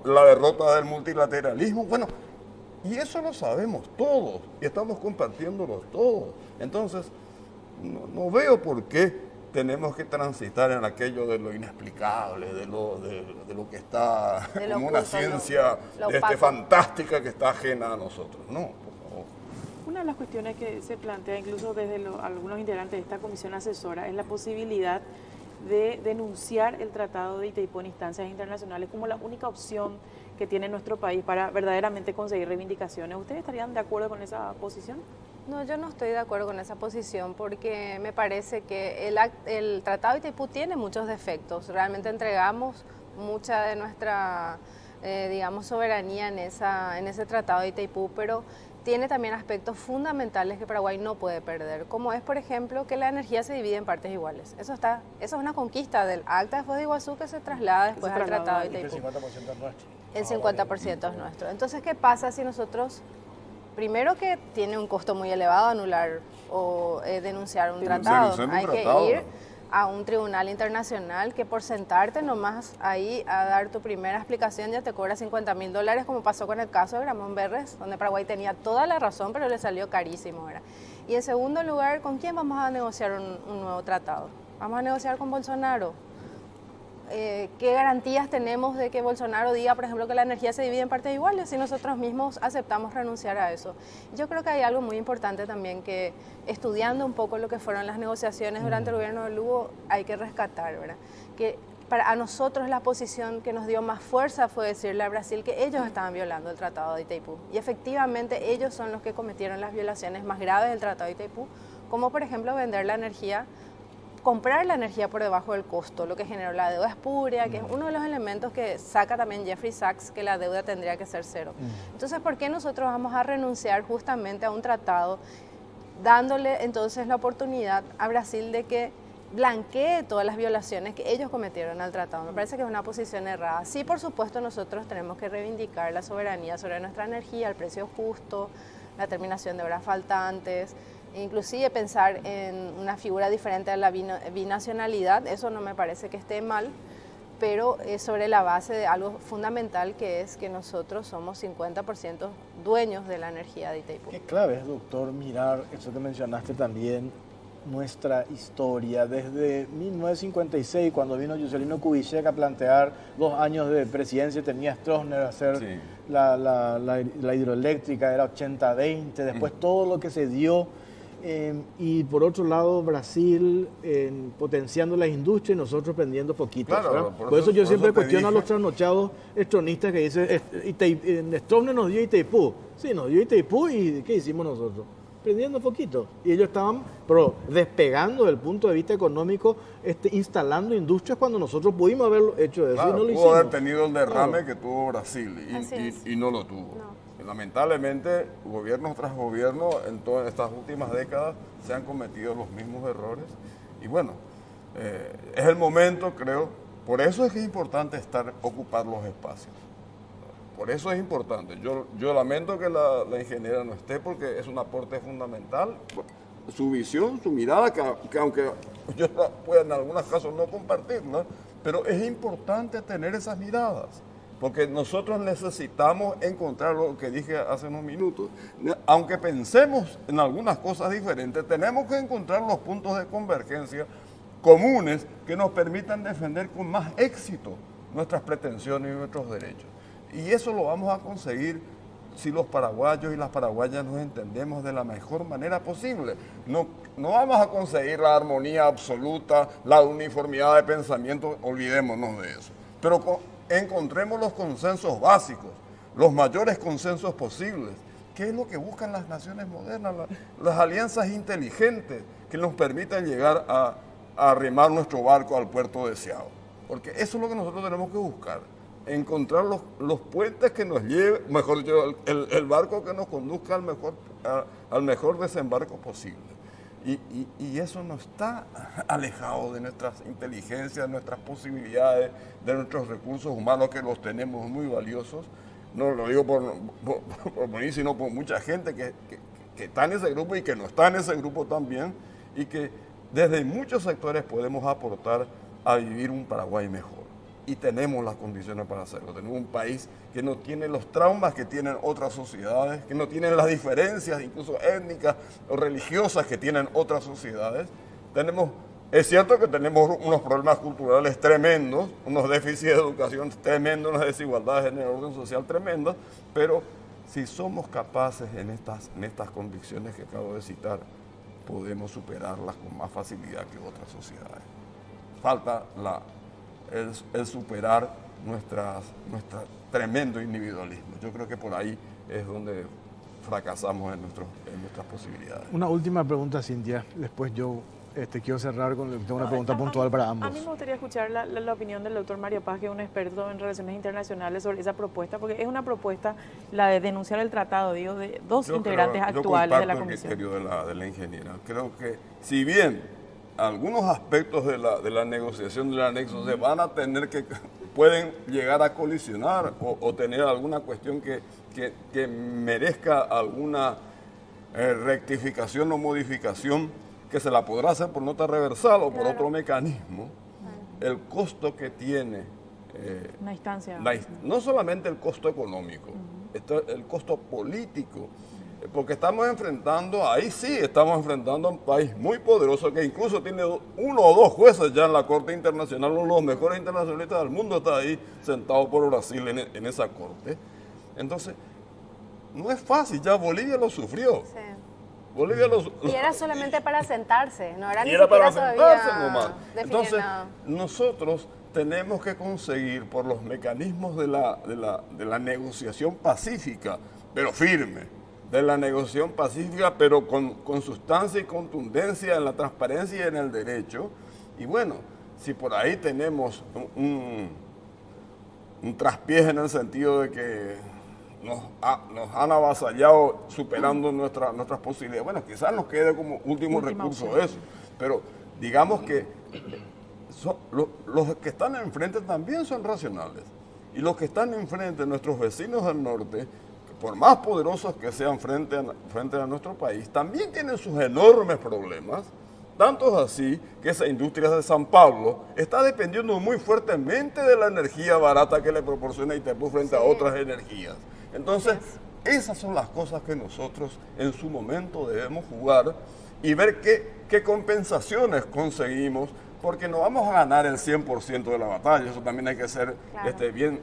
la derrota del multilateralismo. Bueno, y eso lo sabemos todos y estamos compartiéndolo todos. Entonces, no veo por qué tenemos que transitar en aquello de lo inexplicable, de lo que está De lo como una oculto, ciencia lo opaco. fantástica que está ajena a nosotros. No, por favor. Una de las cuestiones que se plantea incluso desde algunos integrantes de esta comisión asesora es la posibilidad de denunciar el Tratado de Itaipú en instancias internacionales como la única opción que tiene nuestro país para verdaderamente conseguir reivindicaciones. ¿Ustedes estarían de acuerdo con esa posición? No, yo no estoy de acuerdo con esa posición porque me parece que el Tratado de Itaipú tiene muchos defectos. Realmente entregamos mucha de nuestra, soberanía en ese Tratado de Itaipú, pero tiene también aspectos fundamentales que Paraguay no puede perder, como es, por ejemplo, que la energía se divide en partes iguales. Eso es una conquista del Acta de Foz de Iguazú que se traslada después al Tratado de Itaipú. El 50% es nuestro. El 50% es nuestro. Entonces, ¿qué pasa si nosotros, primero que tiene un costo muy elevado anular o denunciar un tratado? Hay que ir a un tribunal internacional que por sentarte nomás ahí a dar tu primera explicación ya te cobra $50.000, como pasó con el caso de Gramón Berres, donde Paraguay tenía toda la razón, pero le salió carísimo, ¿verdad? Y en segundo lugar, ¿con quién vamos a negociar un nuevo tratado? ¿Vamos a negociar con Bolsonaro? ¿Qué garantías tenemos de que Bolsonaro diga, por ejemplo, que la energía se divide en partes iguales si nosotros mismos aceptamos renunciar a eso? Yo creo que hay algo muy importante también que, estudiando un poco lo que fueron las negociaciones durante el gobierno de Lugo, hay que rescatar, ¿verdad? Que a nosotros la posición que nos dio más fuerza fue decirle a Brasil que ellos estaban violando el Tratado de Itaipú. Y efectivamente ellos son los que cometieron las violaciones más graves del Tratado de Itaipú, como por ejemplo vender la energía, comprar la energía por debajo del costo, lo que generó la deuda espuria, que es uno de los elementos que saca también Jeffrey Sachs, que la deuda tendría que ser cero. Entonces, ¿por qué nosotros vamos a renunciar justamente a un tratado, dándole entonces la oportunidad a Brasil de que blanquee todas las violaciones que ellos cometieron al tratado? Me parece que es una posición errada. Sí, por supuesto, nosotros tenemos que reivindicar la soberanía sobre nuestra energía, el precio justo, la terminación de horas faltantes, inclusive pensar en una figura diferente a la binacionalidad. Eso no me parece que esté mal, pero es sobre la base de algo fundamental, que es que nosotros somos 50% dueños de la energía de Itaipú. Qué clave es, doctor, mirar eso que mencionaste también, nuestra historia, desde 1956, cuando vino Juscelino Kubitschek a plantear 2 años de presidencia, tenía Stroessner a hacer la hidroeléctrica, era 80-20, después todo lo que se dio. Y por otro lado, Brasil potenciando las industrias y nosotros prendiendo foquitos. Claro, por eso yo siempre cuestiono a los trasnochados estronistas que dicen, Stroessner nos dio Itaipú. Sí, nos dio Itaipú, y ¿qué hicimos nosotros? Prendiendo foquitos. Y ellos estaban despegando desde el punto de vista económico, instalando industrias cuando nosotros pudimos haberlo hecho eso, claro, y no lo hicimos. pudo haber tenido el derrame que tuvo Brasil y no lo tuvo. No. Lamentablemente, gobierno tras gobierno, en todas estas últimas décadas, se han cometido los mismos errores. Y bueno, es el momento, creo, por eso es que es importante ocupar los espacios. Por eso es importante. Yo lamento que la ingeniera no esté, porque es un aporte fundamental. Su visión, su mirada, que aunque yo la pueda en algunos casos no compartir, ¿no? Pero es importante tener esas miradas, porque nosotros necesitamos encontrar lo que dije hace unos minutos. Aunque pensemos en algunas cosas diferentes, tenemos que encontrar los puntos de convergencia comunes que nos permitan defender con más éxito nuestras pretensiones y nuestros derechos. Y eso lo vamos a conseguir si los paraguayos y las paraguayas nos entendemos de la mejor manera posible. No vamos a conseguir la armonía absoluta, la uniformidad de pensamiento, olvidémonos de eso. Pero encontremos los consensos básicos, los mayores consensos posibles. ¿Qué es lo que buscan las naciones modernas? Las alianzas inteligentes que nos permitan llegar a arrimar nuestro barco al puerto deseado. Porque eso es lo que nosotros tenemos que buscar. Encontrar los puentes que nos lleven, mejor dicho, el barco que nos conduzca al mejor desembarco posible. Y eso no está alejado de nuestras inteligencias, de nuestras posibilidades, de nuestros recursos humanos, que los tenemos muy valiosos. No lo digo por mí, sino por mucha gente que está en ese grupo y que no está en ese grupo también, y que desde muchos sectores podemos aportar a vivir un Paraguay mejor. Y tenemos las condiciones para hacerlo. Tenemos un país que no tiene los traumas que tienen otras sociedades, que no tiene las diferencias, incluso étnicas o religiosas, que tienen otras sociedades. Es cierto que tenemos unos problemas culturales tremendos, unos déficits de educación tremendos, unas desigualdades en el orden social tremendas, pero si somos capaces en estas condiciones que acabo de citar, podemos superarlas con más facilidad que otras sociedades. Falta el superar nuestro tremendo individualismo. Yo creo que por ahí es donde fracasamos en nuestras posibilidades. Una última pregunta, Cintia. Después yo quiero cerrar tengo una pregunta puntual para ambos. A mí me gustaría escuchar la opinión del doctor Mario Paz, que es un experto en relaciones internacionales, sobre esa propuesta, porque es una propuesta, la de denunciar el tratado, digo, de dos integrantes actuales de la comisión. Yo comparto el criterio de la ingeniera. Creo que si bien algunos aspectos de la negociación del anexo se van a tener pueden llegar a colisionar o tener alguna cuestión que merezca alguna rectificación o modificación, que se la podrá hacer por nota reversal o por otro mecanismo, el costo que tiene una instancia. No solamente el costo económico, el costo político, porque estamos enfrentando a un país muy poderoso que incluso tiene 1 o 2 jueces ya en la Corte Internacional. Uno de los mejores internacionalistas del mundo está ahí sentado por Brasil en esa corte. Entonces, no es fácil, ya Bolivia lo sufrió. Sí. Y era solamente para sentarse, no era ni siquiera para todavía sentarse nomás. Entonces, nada. nosotros tenemos que conseguir por los mecanismos de la negociación pacífica, pero firme, de la negociación pacífica, pero con sustancia y contundencia en la transparencia y en el derecho. Y bueno, si por ahí tenemos un traspiés en el sentido de que nos han avasallado superando nuestras posibilidades, bueno, quizás nos quede como último recurso opción. Eso, pero digamos que los que están enfrente también son racionales, y los que están enfrente, nuestros vecinos del norte, por más poderosos que sean frente a nuestro país, también tienen sus enormes problemas. Tanto es así que esa industria de San Pablo está dependiendo muy fuertemente de la energía barata que le proporciona Itaipú frente a otras energías. Entonces, esas son las cosas que nosotros en su momento debemos jugar y ver qué compensaciones conseguimos, porque no vamos a ganar el 100% de la batalla. Eso también hay que ser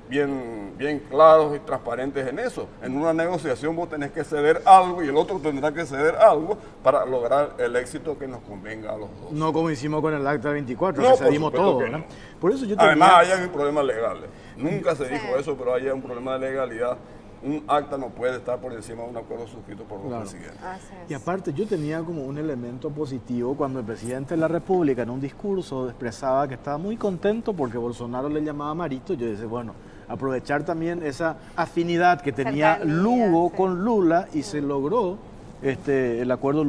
bien claros y transparentes en eso. En una negociación vos tenés que ceder algo y el otro tendrá que ceder algo para lograr el éxito que nos convenga a los dos. No como hicimos con el Acta 24, que cedimos todo, ¿verdad? No. Por eso yo Además, hay un problema legal. Nunca se dijo eso, pero hay un problema de legalidad. Un acta no puede estar por encima de un acuerdo suscrito por los presidentes. Y aparte, yo tenía como un elemento positivo cuando el presidente de la República en un discurso expresaba que estaba muy contento porque Bolsonaro le llamaba Marito. Yo decía, bueno, aprovechar también esa afinidad que tenía Lugo con Lula, y se logró el acuerdo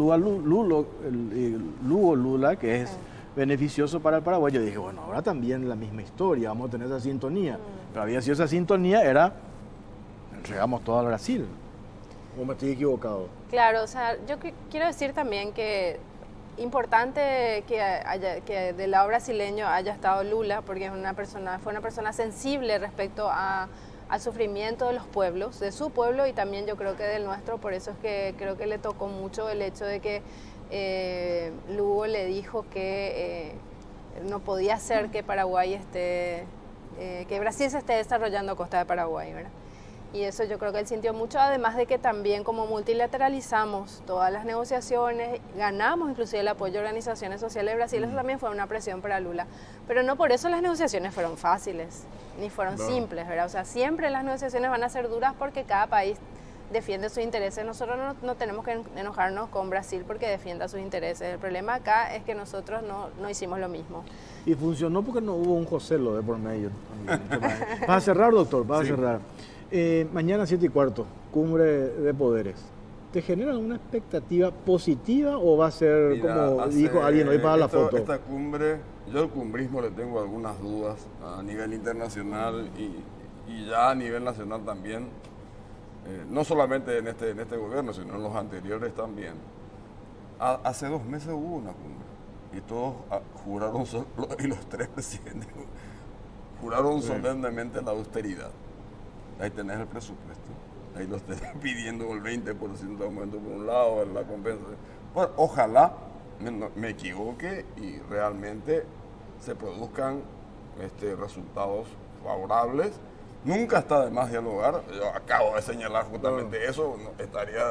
Lugo-Lula, que es beneficioso para el Paraguay. Yo dije, bueno, ahora también la misma historia, vamos a tener esa sintonía. Pero había sido esa sintonía, entregamos todo al Brasil. ¿O me estoy equivocado? Claro, o sea, yo quiero decir también que importante que del lado brasileño haya estado Lula, porque fue una persona sensible respecto al sufrimiento de los pueblos, de su pueblo y también yo creo que del nuestro. Por eso es que creo que le tocó mucho el hecho de que Lugo le dijo que no podía ser que Paraguay que Brasil se esté desarrollando a costa de Paraguay, ¿verdad? Y eso yo creo que él sintió mucho, además de que también como multilateralizamos todas las negociaciones, ganamos inclusive el apoyo de organizaciones sociales de Brasil, eso también fue una presión para Lula. Pero no por eso las negociaciones fueron fáciles, ni fueron simples, ¿verdad? O sea, siempre las negociaciones van a ser duras porque cada país defiende sus intereses. Nosotros no tenemos que enojarnos con Brasil porque defienda sus intereses. El problema acá es que nosotros no hicimos lo mismo. Y funcionó porque no hubo un José Lo de por medio. Vas a cerrar, doctor, vas a cerrar. Mañana 7:15, cumbre de poderes. ¿Te genera una expectativa positiva o va a ser, mira, como dijo alguien hoy para la foto? Esta cumbre, yo al cumbrismo le tengo algunas dudas a nivel internacional y ya a nivel nacional también. No solamente en este gobierno, sino en los anteriores también. Hace 2 meses hubo una cumbre y todos juraron, y los 3 presidentes juraron solemnemente la austeridad. Ahí tenés el presupuesto, ahí lo estoy pidiendo el 20% de aumento por un lado, la compensación. Bueno, ojalá me equivoque y realmente se produzcan resultados favorables. Nunca está de más dialogar. Yo acabo de señalar justamente eso. Estaría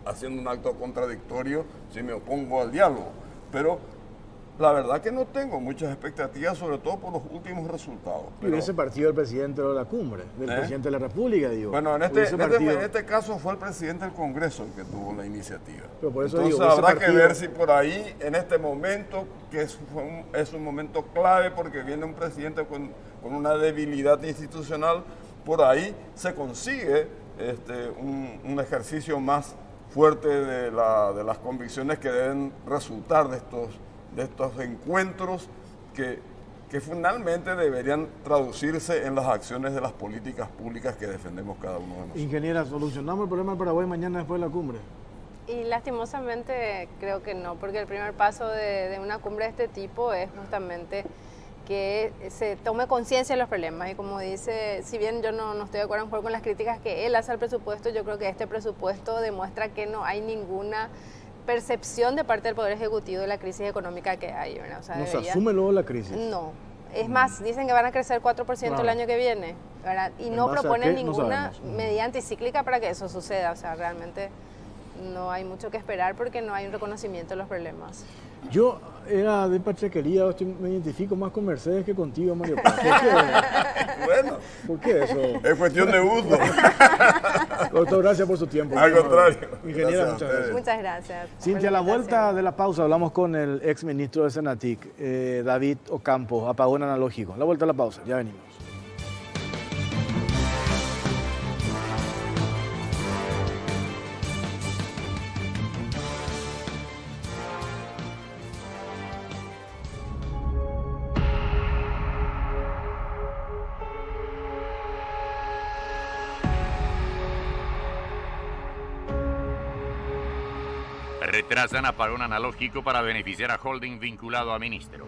haciendo un acto contradictorio si me opongo al diálogo. Pero la verdad que no tengo muchas expectativas, sobre todo por los últimos resultados. Pero ese partido del presidente de la cumbre, del presidente de la República, digo. Bueno, en este caso fue el presidente del Congreso el que tuvo la iniciativa. Pero por eso entonces digo, habrá que ver si por ahí, en este momento, que es un momento clave porque viene un presidente con una debilidad institucional, por ahí se consigue un ejercicio más fuerte de las convicciones que deben resultar de estos encuentros que finalmente deberían traducirse en las acciones de las políticas públicas que defendemos cada uno de nosotros. Ingeniera, ¿solucionamos el problema de Paraguay mañana después de la cumbre? Y lastimosamente creo que no, porque el primer paso de una cumbre de este tipo es justamente que se tome conciencia de los problemas. Y como dice, si bien yo no estoy de acuerdo con las críticas que él hace al presupuesto, yo creo que este presupuesto demuestra que no hay ninguna percepción de parte del Poder Ejecutivo de la crisis económica que hay, ¿verdad? O sea, ¿no se asume luego la crisis? No. Es más, dicen que van a crecer 4% el año que viene, ¿verdad? Y no proponen ninguna medida anticíclica para que eso suceda. O sea, realmente no hay mucho que esperar porque no hay un reconocimiento de los problemas. Yo era de pachequería, me identifico más con Mercedes que contigo, Mario Paz. Bueno, ¿por qué eso? Es cuestión de gusto. Doctor, gracias por su tiempo. Al contrario. Ingeniera, muchas gracias. Muchas gracias. Cintia, a la vuelta de la pausa hablamos con el ex ministro de Senatic, David Ocampo, apagón analógico. A la vuelta de la pausa, ya venimos. Retrasan apagón analógico para beneficiar a holding vinculado a ministro.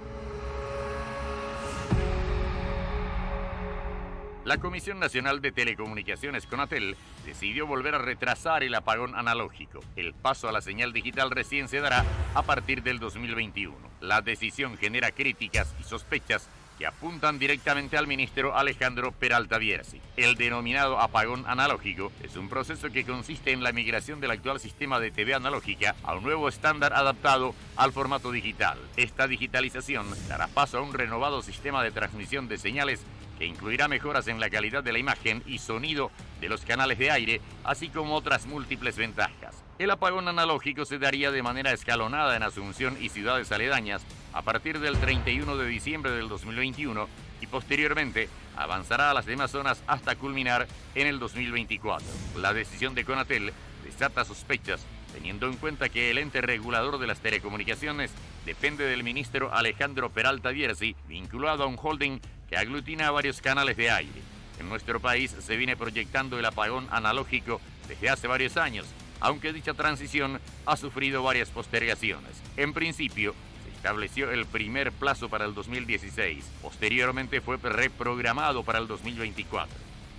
La Comisión Nacional de Telecomunicaciones, Conatel, decidió volver a retrasar el apagón analógico. El paso a la señal digital recién se dará a partir del 2021. La decisión genera críticas y sospechas que apuntan directamente al ministro Alejandro Peralta Bierzi. El denominado apagón analógico es un proceso que consiste en la migración del actual sistema de TV analógica a un nuevo estándar adaptado al formato digital. Esta digitalización dará paso a un renovado sistema de transmisión de señales que incluirá mejoras en la calidad de la imagen y sonido de los canales de aire, así como otras múltiples ventajas. El apagón analógico se daría de manera escalonada en Asunción y ciudades aledañas a partir del 31 de diciembre del 2021 y posteriormente avanzará a las demás zonas hasta culminar en el 2024. La decisión de Conatel desata sospechas, teniendo en cuenta que el ente regulador de las telecomunicaciones depende del ministro Alejandro Peralta Bierzi, vinculado a un holding que aglutina a varios canales de aire. En nuestro país se viene proyectando el apagón analógico desde hace varios años, aunque dicha transición ha sufrido varias postergaciones. En principio, se estableció el primer plazo para el 2016, posteriormente fue reprogramado para el 2024.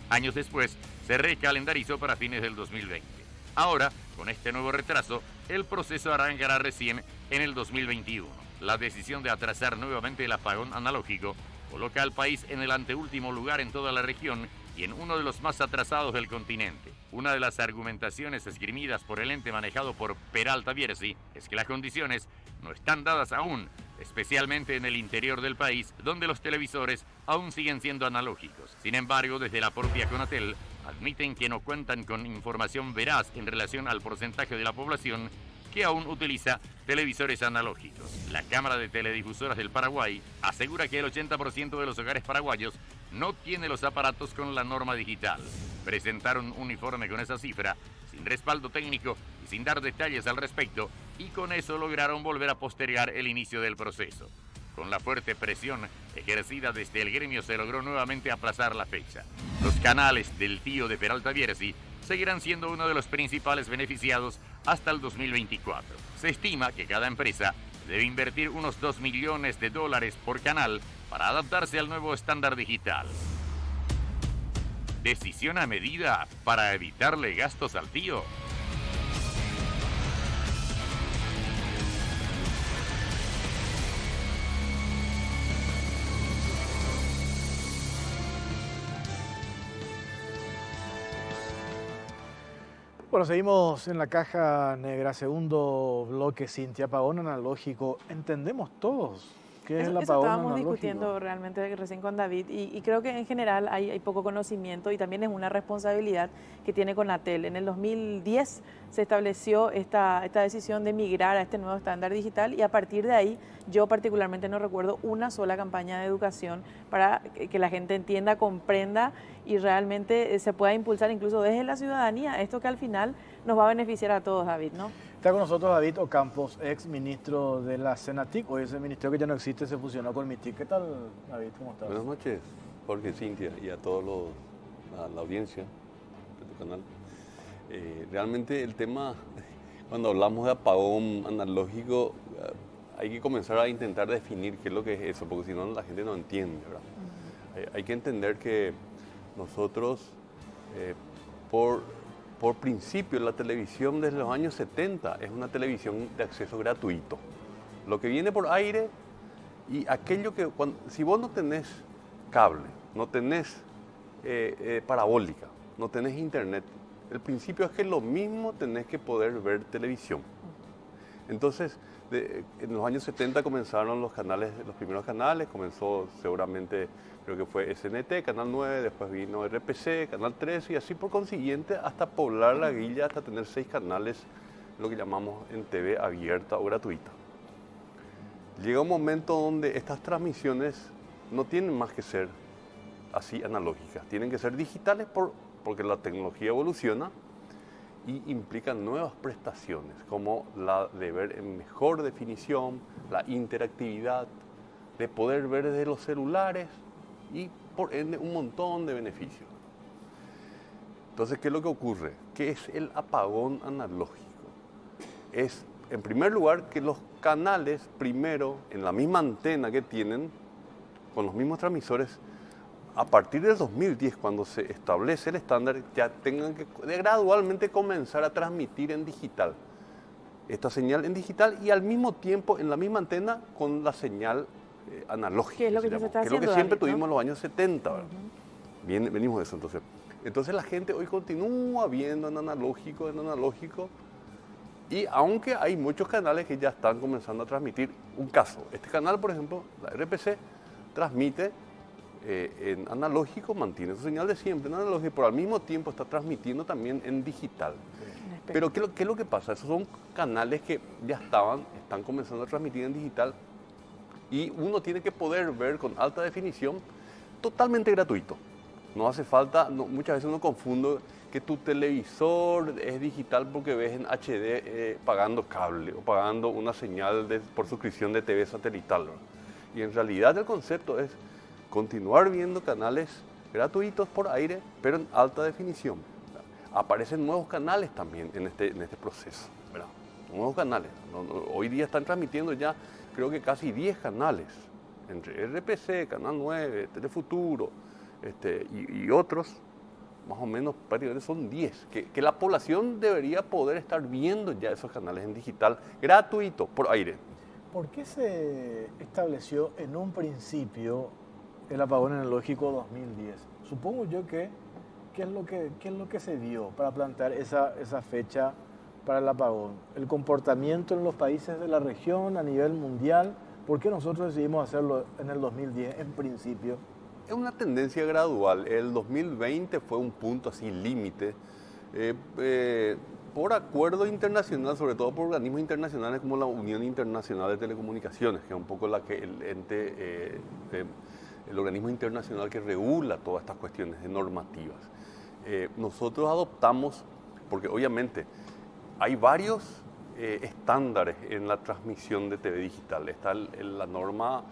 Años después, se recalendarizó para fines del 2020. Ahora, con este nuevo retraso, el proceso arrancará recién en el 2021. La decisión de atrasar nuevamente el apagón analógico coloca al país en el anteúltimo lugar en toda la región y en uno de los más atrasados del continente. Una de las argumentaciones esgrimidas por el ente manejado por Peralta Bierzi es que las condiciones no están dadas aún, especialmente en el interior del país, donde los televisores aún siguen siendo analógicos. Sin embargo, desde la propia Conatel admiten que no cuentan con información veraz en relación al porcentaje de la población que aún utiliza televisores analógicos. La Cámara de Teledifusoras del Paraguay asegura que el 80% de los hogares paraguayos no tiene los aparatos con la norma digital. Presentaron un informe con esa cifra, sin respaldo técnico y sin dar detalles al respecto, y con eso lograron volver a postergar el inicio del proceso. Con la fuerte presión ejercida desde el gremio se logró nuevamente aplazar la fecha. Los canales del tío de Peralta Bierzi seguirán siendo uno de los principales beneficiados hasta el 2024. Se estima que cada empresa debe invertir unos $2 millones por canal para adaptarse al nuevo estándar digital. ¿Decisión a medida para evitarle gastos al tío? Bueno, seguimos en la caja negra, segundo bloque, Cintia, apagón analógico. ¿Entendemos todos qué es el apagón estábamos analógico? discutiendo realmente recién con David y creo que en general hay poco conocimiento y también es una responsabilidad que tiene Conatel. En el 2010 se estableció esta decisión de migrar a este nuevo estándar digital y a partir de ahí yo particularmente no recuerdo una sola campaña de educación para que la gente entienda, comprenda y realmente se pueda impulsar incluso desde la ciudadanía, esto que al final nos va a beneficiar a todos, David, ¿no? Está con nosotros David Ocampos, ex ministro de la Senatic. Hoy ese ministerio que ya no existe se fusionó con MITIC. ¿Qué tal, David? ¿Cómo estás? Buenas noches, Jorge, Cintia y a toda la audiencia de tu canal. Realmente el tema, cuando hablamos de apagón analógico, hay que comenzar a intentar definir qué es lo que es eso, porque si no la gente no entiende, ¿verdad? Hay que entender que nosotros, por principio, la televisión desde los años 70 es una televisión de acceso gratuito. Lo que viene por aire y aquello que, si vos no tenés cable, no tenés parabólica, no tenés internet, el principio es que lo mismo tenés que poder ver televisión. Entonces, en los años 70 comenzaron los primeros canales, comenzó seguramente, creo que fue SNT, Canal 9, después vino RPC, Canal 13 y así por consiguiente hasta poblar la grilla, hasta tener 6 canales, lo que llamamos en TV abierta o gratuita. Llega un momento donde estas transmisiones no tienen más que ser así analógicas, tienen que ser digitales porque la tecnología evoluciona y implican nuevas prestaciones, como la de ver en mejor definición, la interactividad, de poder ver desde los celulares y por ende un montón de beneficios. Entonces, ¿qué es lo que ocurre? ¿Qué es el apagón analógico? Es, en primer lugar, que los canales, primero, en la misma antena que tienen, con los mismos transmisores, a partir del 2010, cuando se establece el estándar, ya tengan que gradualmente comenzar a transmitir en digital. Esta señal en digital y al mismo tiempo en la misma antena con la señal analógica. ¿Qué es lo que se está haciendo, que es lo que siempre David, tuvimos en los años 70. ¿verdad? Venimos de eso entonces. Entonces la gente hoy continúa viendo en analógico, y aunque hay muchos canales que ya están comenzando a transmitir, un caso, este canal por ejemplo, la RPC, transmite en analógico, mantiene su señal de siempre en analógico, pero al mismo tiempo está transmitiendo también en digital. Pero ¿qué es lo que pasa? Esos son canales que ya están comenzando a transmitir en digital y uno tiene que poder ver con alta definición totalmente gratuito. No hace falta, muchas veces uno confunde que tu televisor es digital porque ves en HD pagando cable o pagando una señal por suscripción de TV satelital, ¿verdad? Y en realidad el concepto es continuar viendo canales gratuitos por aire, pero en alta definición. aparecen nuevos canales también en este proceso, ¿verdad? Nuevos canales. Hoy día están transmitiendo ya, creo que casi 10 canales, entre RPC, Canal 9, Telefuturo y otros, más o menos prácticamente son 10, que la población debería poder estar viendo ya esos canales en digital, gratuito, por aire. ¿Por qué se estableció en un principio el apagón analógico 2010? Supongo yo que, ¿qué es lo que se dio para plantear esa fecha para el apagón? ¿El comportamiento en los países de la región a nivel mundial? ¿Por qué nosotros decidimos hacerlo en el 2010 en principio? Es una tendencia gradual. El 2020 fue un punto así límite. Por acuerdo internacional, sobre todo por organismos internacionales como la Unión Internacional de Telecomunicaciones, que es un poco el organismo internacional que regula todas estas cuestiones de normativas. Nosotros adoptamos, porque obviamente hay varios estándares en la transmisión de TV digital. Está la norma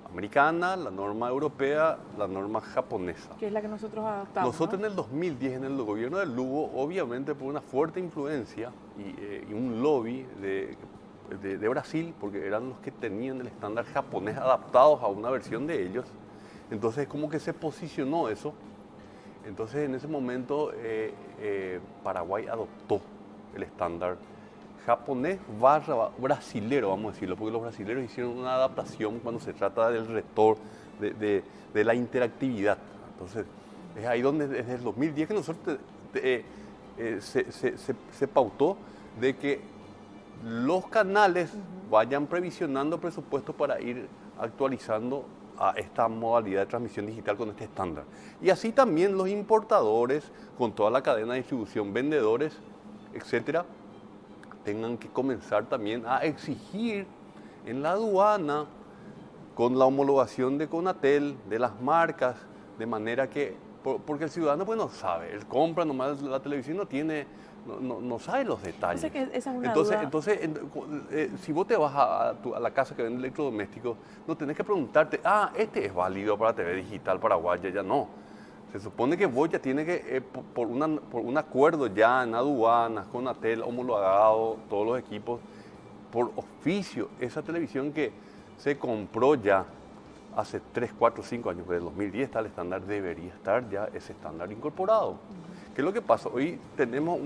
americana, la norma europea, la norma japonesa. Que es la que nosotros adoptamos. Nosotros, ¿no? en el 2010, en el gobierno de Lugo, obviamente por una fuerte influencia y un lobby de Brasil, porque eran los que tenían el estándar japonés adaptados a una versión de ellos, entonces como que se posicionó eso. Entonces en ese momento Paraguay adoptó el estándar japonés / brasilero, vamos a decirlo, porque los brasileros hicieron una adaptación cuando se trata del retorno, de la interactividad. Entonces, es ahí donde desde el 2010 que nosotros se pautó de que los canales vayan previsionando presupuestos para ir actualizando a esta modalidad de transmisión digital con este estándar. Y así también los importadores, con toda la cadena de distribución, vendedores, etcétera, tengan que comenzar también a exigir en la aduana, con la homologación de Conatel, de las marcas, de manera que, porque el ciudadano pues no sabe, él compra nomás la televisión, no sabe los detalles. Entonces, esa es una Entonces, si vos te vas a la casa que vende electrodomésticos, no tenés que preguntarte, este es válido para TV digital paraguaya, ya no. Se supone que vos ya tienes que, por un acuerdo ya en aduanas, con Conatel, homologado, todos los equipos, por oficio, esa televisión que se compró ya hace 3, 4, 5 años, desde el 2010 está el estándar, debería estar ya ese estándar incorporado. ¿Qué es lo que pasa? Hoy tenemos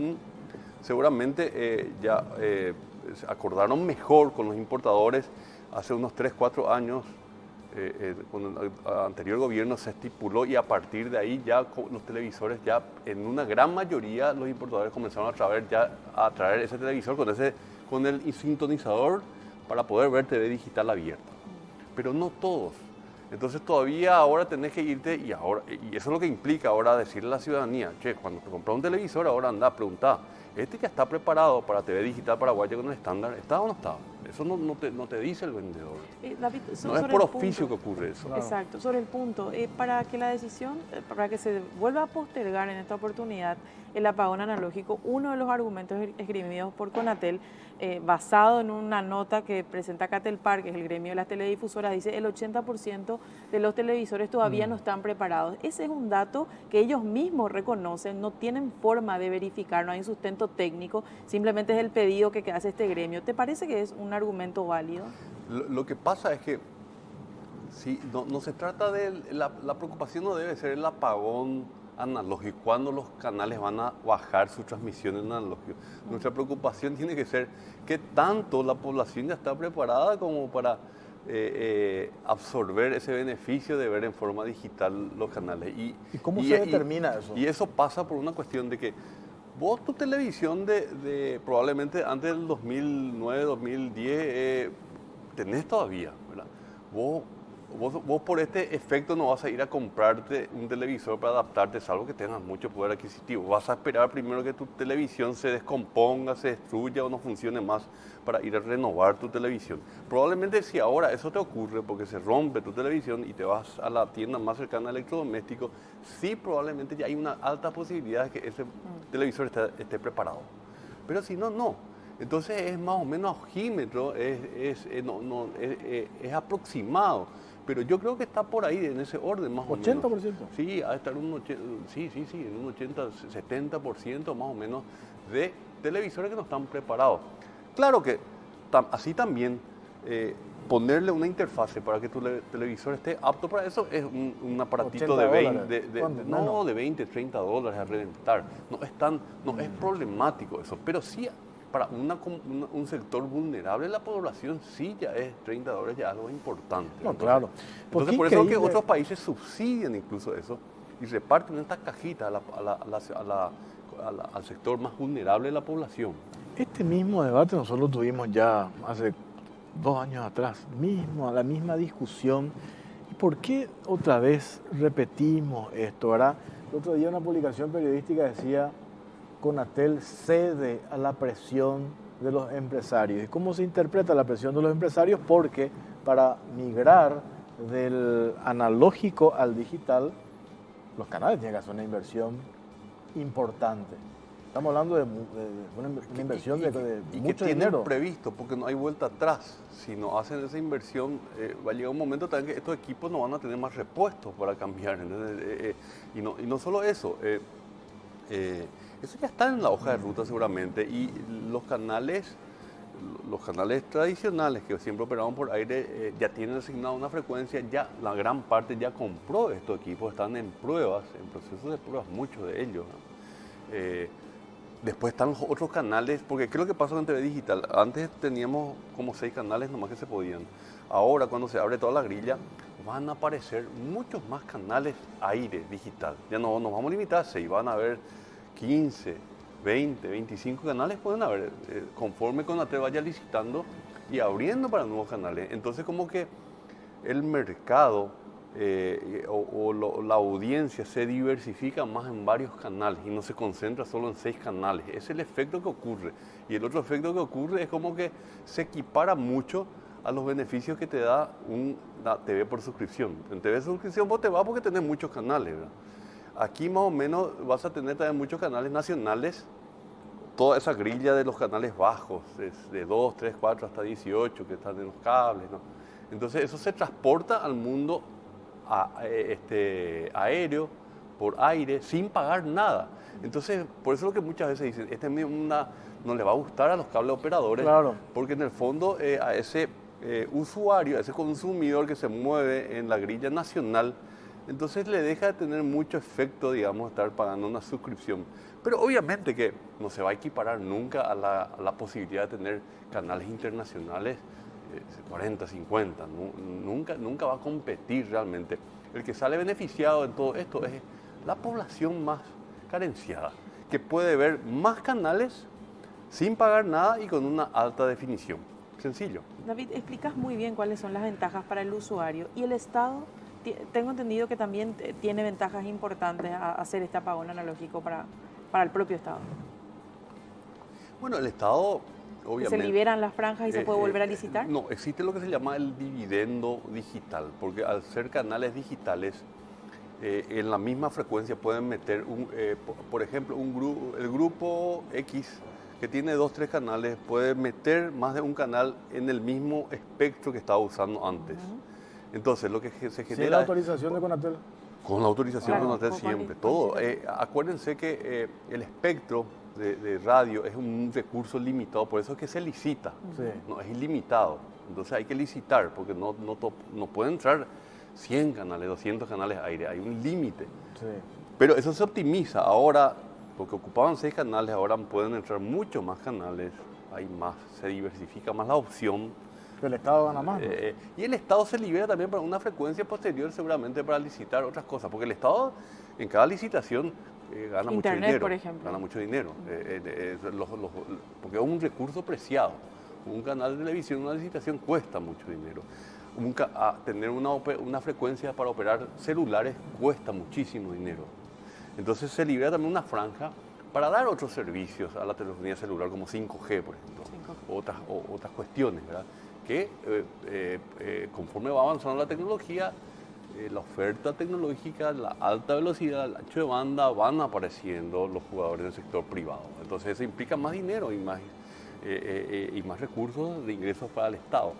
seguramente se acordaron mejor con los importadores hace unos 3, 4 años. Con el anterior gobierno se estipuló y a partir de ahí ya los televisores, ya en una gran mayoría los importadores comenzaron a traer ese televisor con el sintonizador para poder ver TV digital abierta. Pero no todos. Entonces todavía ahora tenés que irte y eso es lo que implica ahora decirle a la ciudadanía, che, cuando te compras un televisor ahora anda a preguntar, ¿este ya está preparado para TV digital paraguaya con el estándar? ¿Está o no está? Eso no te dice el vendedor. David, no es por oficio que ocurre eso. Claro. Exacto, sobre el punto, para que la decisión, para que se vuelva a postergar en esta oportunidad el apagón analógico, uno de los argumentos esgrimidos por Conatel, basado en una nota que presenta Catelpar, que es el gremio de las teledifusoras, dice el 80% de los televisores todavía no están preparados. Ese es un dato que ellos mismos reconocen, no tienen forma de verificar, no hay un sustento técnico, simplemente es el pedido que hace este gremio. ¿Te parece que es un argumento válido? Lo que pasa es que no se trata de la preocupación, no debe ser el apagón analógico, cuando los canales van a bajar su transmisión en analógico. Nuestra preocupación tiene que ser que tanto la población ya está preparada como para absorber ese beneficio de ver en forma digital los canales. ¿Y cómo se determina eso? Y eso pasa por una cuestión de que vos tu televisión probablemente antes del 2009, 2010, tenés todavía, ¿verdad? Vos por este efecto no vas a ir a comprarte un televisor para adaptarte, salvo que tengas mucho poder adquisitivo. Vas a esperar primero que tu televisión se descomponga, se destruya o no funcione más para ir a renovar tu televisión. Probablemente si ahora eso te ocurre porque se rompe tu televisión y te vas a la tienda más cercana al electrodoméstico, sí probablemente ya hay una alta posibilidad de que ese televisor esté preparado. Pero si no, no. Entonces es más o menos ojímetro, es aproximado. Pero yo creo que está por ahí, en ese orden más o menos. ¿80%? Sí, ha de estar en un 80, 70% más o menos de televisores que no están preparados. Claro que así también ponerle una interfase para que tu televisor esté apto para eso es un aparatito de 20, de 20, 30 dólares a reventar. No es problemático eso, pero sí para un sector vulnerable de la población sí ya es 30 dólares, ya es algo importante. No, claro. Entonces por eso es que otros países subsidian incluso eso y reparten estas cajitas al sector más vulnerable de la población. Este mismo debate nosotros tuvimos ya hace 2 años atrás, la misma discusión. ¿Y por qué otra vez repetimos esto? ¿Verdad? El otro día una publicación periodística decía: Conatel cede a la presión de los empresarios. ¿Y cómo se interpreta la presión de los empresarios? Porque para migrar del analógico al digital, los canales tienen que hacer una inversión importante. Estamos hablando de una inversión de mucho dinero. Que previsto, porque no hay vuelta atrás. Si no hacen esa inversión, va a llegar un momento también que estos equipos no van a tener más repuestos para cambiar. Y no solo eso. Eso ya está en la hoja de ruta seguramente. Y los canales tradicionales que siempre operaban por aire ya tienen asignada una frecuencia. Ya la gran parte ya compró estos equipos. Están en pruebas, en procesos de pruebas, muchos de ellos, ¿no? Después están los otros canales, porque ¿qué es lo que pasa con TV Digital? Antes teníamos como 6 canales nomás que se podían. Ahora, cuando se abre toda la grilla, van a aparecer muchos más canales aire digital. Ya no nos vamos a limitar a 6, van a haber 15, 20, 25 canales, pueden haber, conforme Conatel vaya licitando y abriendo para nuevos canales. Entonces, como que el mercado la audiencia se diversifica más en varios canales y no se concentra solo en 6 canales. Es el efecto que ocurre. Y el otro efecto que ocurre es como que se equipara mucho a los beneficios que te da una TV por suscripción. En TV de suscripción vos te vas porque tenés muchos canales, ¿verdad? Aquí más o menos vas a tener también muchos canales nacionales, toda esa grilla de los canales bajos, de 2, 3, 4 hasta 18 que están en los cables, ¿no? Entonces eso se transporta al mundo aéreo, por aire, sin pagar nada. Entonces, por eso es lo que muchas veces dicen, no le va a gustar a los cable operadores, claro, porque en el fondo a ese usuario, a ese consumidor que se mueve en la grilla nacional, entonces le deja de tener mucho efecto, digamos, estar pagando una suscripción. Pero obviamente que no se va a equiparar nunca a la posibilidad de tener canales internacionales 40, 50, nunca va a competir realmente. El que sale beneficiado en todo esto es la población más carenciada, que puede ver más canales sin pagar nada y con una alta definición. Sencillo. David, explicas muy bien cuáles son las ventajas para el usuario. Y el Estado, tengo entendido que también tiene ventajas importantes a hacer este apagón analógico para el propio Estado. Bueno, el Estado... Obviamente, ¿se liberan las franjas y se puede volver a licitar? No, existe lo que se llama el dividendo digital, porque al ser canales digitales, en la misma frecuencia pueden meter, por ejemplo, el grupo X, que tiene 2, 3 canales, puede meter más de un canal en el mismo espectro que estaba usando antes. Entonces, lo que se genera... ¿Sin la autorización de Conatel? Con la autorización de Conatel con siempre, todo. Acuérdense que el espectro de radio es un recurso limitado, por eso es que se licita, sí, no es ilimitado. Entonces hay que licitar, porque no pueden entrar 100 canales, 200 canales aire, hay un límite. Sí. Pero eso se optimiza. Ahora, porque ocupaban 6 canales, ahora pueden entrar muchos más canales, hay más, se diversifica más la opción. Pero el Estado gana más, ¿no? Y el Estado se libera también para una frecuencia posterior, seguramente para licitar otras cosas, porque el Estado en cada licitación gana mucho dinero. Por ejemplo. Gana mucho dinero, porque es un recurso preciado. Un canal de televisión, una licitación cuesta mucho dinero. Tener una frecuencia para operar celulares cuesta muchísimo dinero. Entonces se libera también una franja para dar otros servicios a la telefonía celular, como 5G, por ejemplo, 5G. Otras cuestiones, ¿verdad? Que conforme va avanzando la tecnología, la oferta tecnológica, la alta velocidad, el ancho de banda, van apareciendo los jugadores del sector privado. Entonces eso implica más dinero y más recursos de ingresos para el Estado.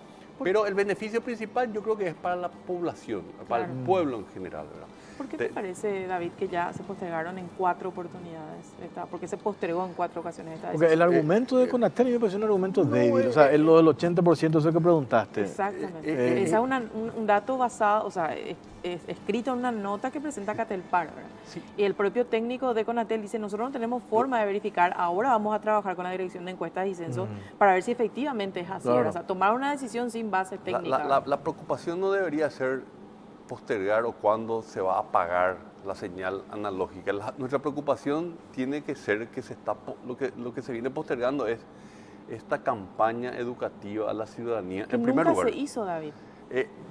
Pero el beneficio principal yo creo que es para la población, para el pueblo en general, ¿verdad? ¿Por qué te parece, David, que ya se postergaron en 4 oportunidades? ¿Por qué se postergó en 4 ocasiones esta Porque decisión? el argumento de Conatel me parece un argumento débil. O sea, lo del 80% eso que preguntaste. Exactamente. Ese es un dato basado, o sea, es escrito en una nota que presenta Catelpar, ¿verdad? Sí. Y el propio técnico de Conatel dice, nosotros no tenemos forma de verificar, ahora vamos a trabajar con la Dirección de Encuestas y Censos para ver si efectivamente es así. Claro. O sea, tomar una decisión sin base técnica. La preocupación no debería ser postergar o cuándo se va a apagar la señal analógica. Nuestra preocupación tiene que ser que lo que se viene postergando es esta campaña educativa a la ciudadanía. Que en primer nunca lugar, se hizo, David.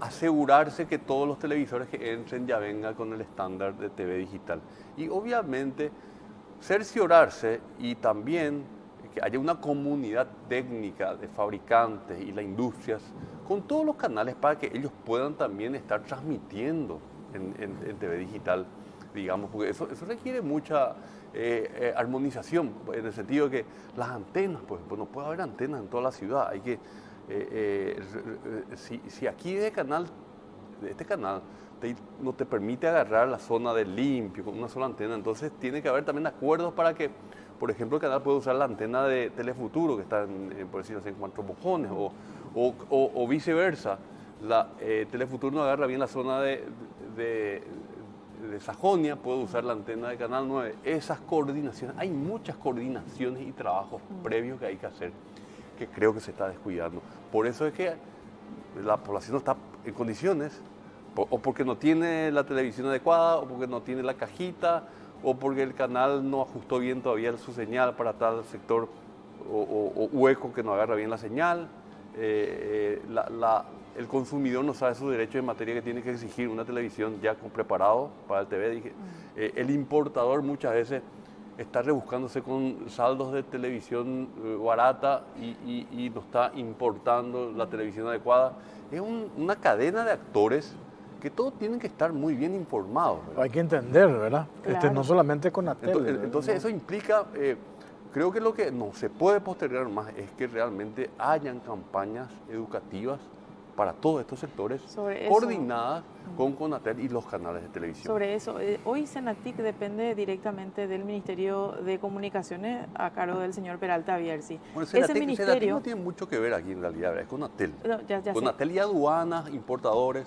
asegurarse que todos los televisores que entren ya vengan con el estándar de TV digital. Y obviamente cerciorarse y también que haya una comunidad técnica de fabricantes y las industrias con todos los canales para que ellos puedan también estar transmitiendo en TV digital, digamos, porque eso requiere mucha armonización, en el sentido de que las antenas, pues no puede haber antenas en toda la ciudad, hay que, si aquí de este canal no te permite agarrar la zona de limpio con una sola antena, entonces tiene que haber también acuerdos para que, por ejemplo, el canal puede usar la antena de Telefuturo, que está por decirlo así, en Cuatro Mojones, o viceversa. Telefuturo no agarra bien la zona de Sajonia, puede usar la antena de Canal 9. Esas coordinaciones, hay muchas coordinaciones y trabajos previos que hay que hacer, que creo que se está descuidando. Por eso es que la población no está en condiciones, o porque no tiene la televisión adecuada, o porque no tiene la cajita, o porque el canal no ajustó bien todavía su señal para tal sector o hueco que no agarra bien la señal. El consumidor no sabe sus derechos en materia que tiene que exigir una televisión ya preparado para el TV. El importador muchas veces está rebuscándose con saldos de televisión barata y no está importando la televisión adecuada. Es una cadena de actores que todos tienen que estar muy bien informados, ¿verdad? Hay que entender, ¿verdad? Claro. No solamente Conatel. Entonces eso implica, creo que lo que no se puede postergar más es que realmente hayan campañas educativas para todos estos sectores coordinadas con Conatel y los canales de televisión. Sobre eso, hoy Senatic depende directamente del Ministerio de Comunicaciones a cargo del señor Peralta Bierzi. Bueno, Ese Senatic ministerio no tiene mucho que ver aquí en realidad, ¿verdad? Es Conatel. No, ya Conatel y aduanas, importadores.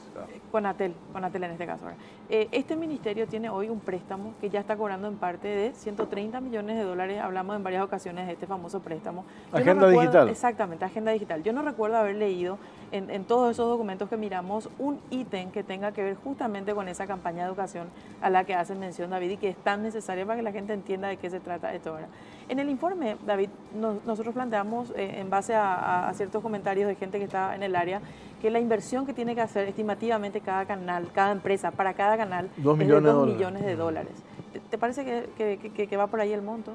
Conatel en este caso. ¿Verdad? Este ministerio tiene hoy un préstamo que ya está cobrando en parte de 130 millones de dólares. Hablamos en varias ocasiones de este famoso préstamo. Agenda digital. Exactamente, agenda digital. Yo no recuerdo haber leído en todos esos documentos que miramos un ítem que tenga que ver justamente con esa campaña de educación a la que hace mención David y que es tan necesaria para que la gente entienda de qué se trata esto. ¿Verdad? En el informe, David, nosotros planteamos en base a ciertos comentarios de gente que está en el área que la inversión que tiene que hacer estimativamente cada canal, cada empresa, para cada canal es de 2 millones de dólares. ¿Te parece que va por ahí el monto?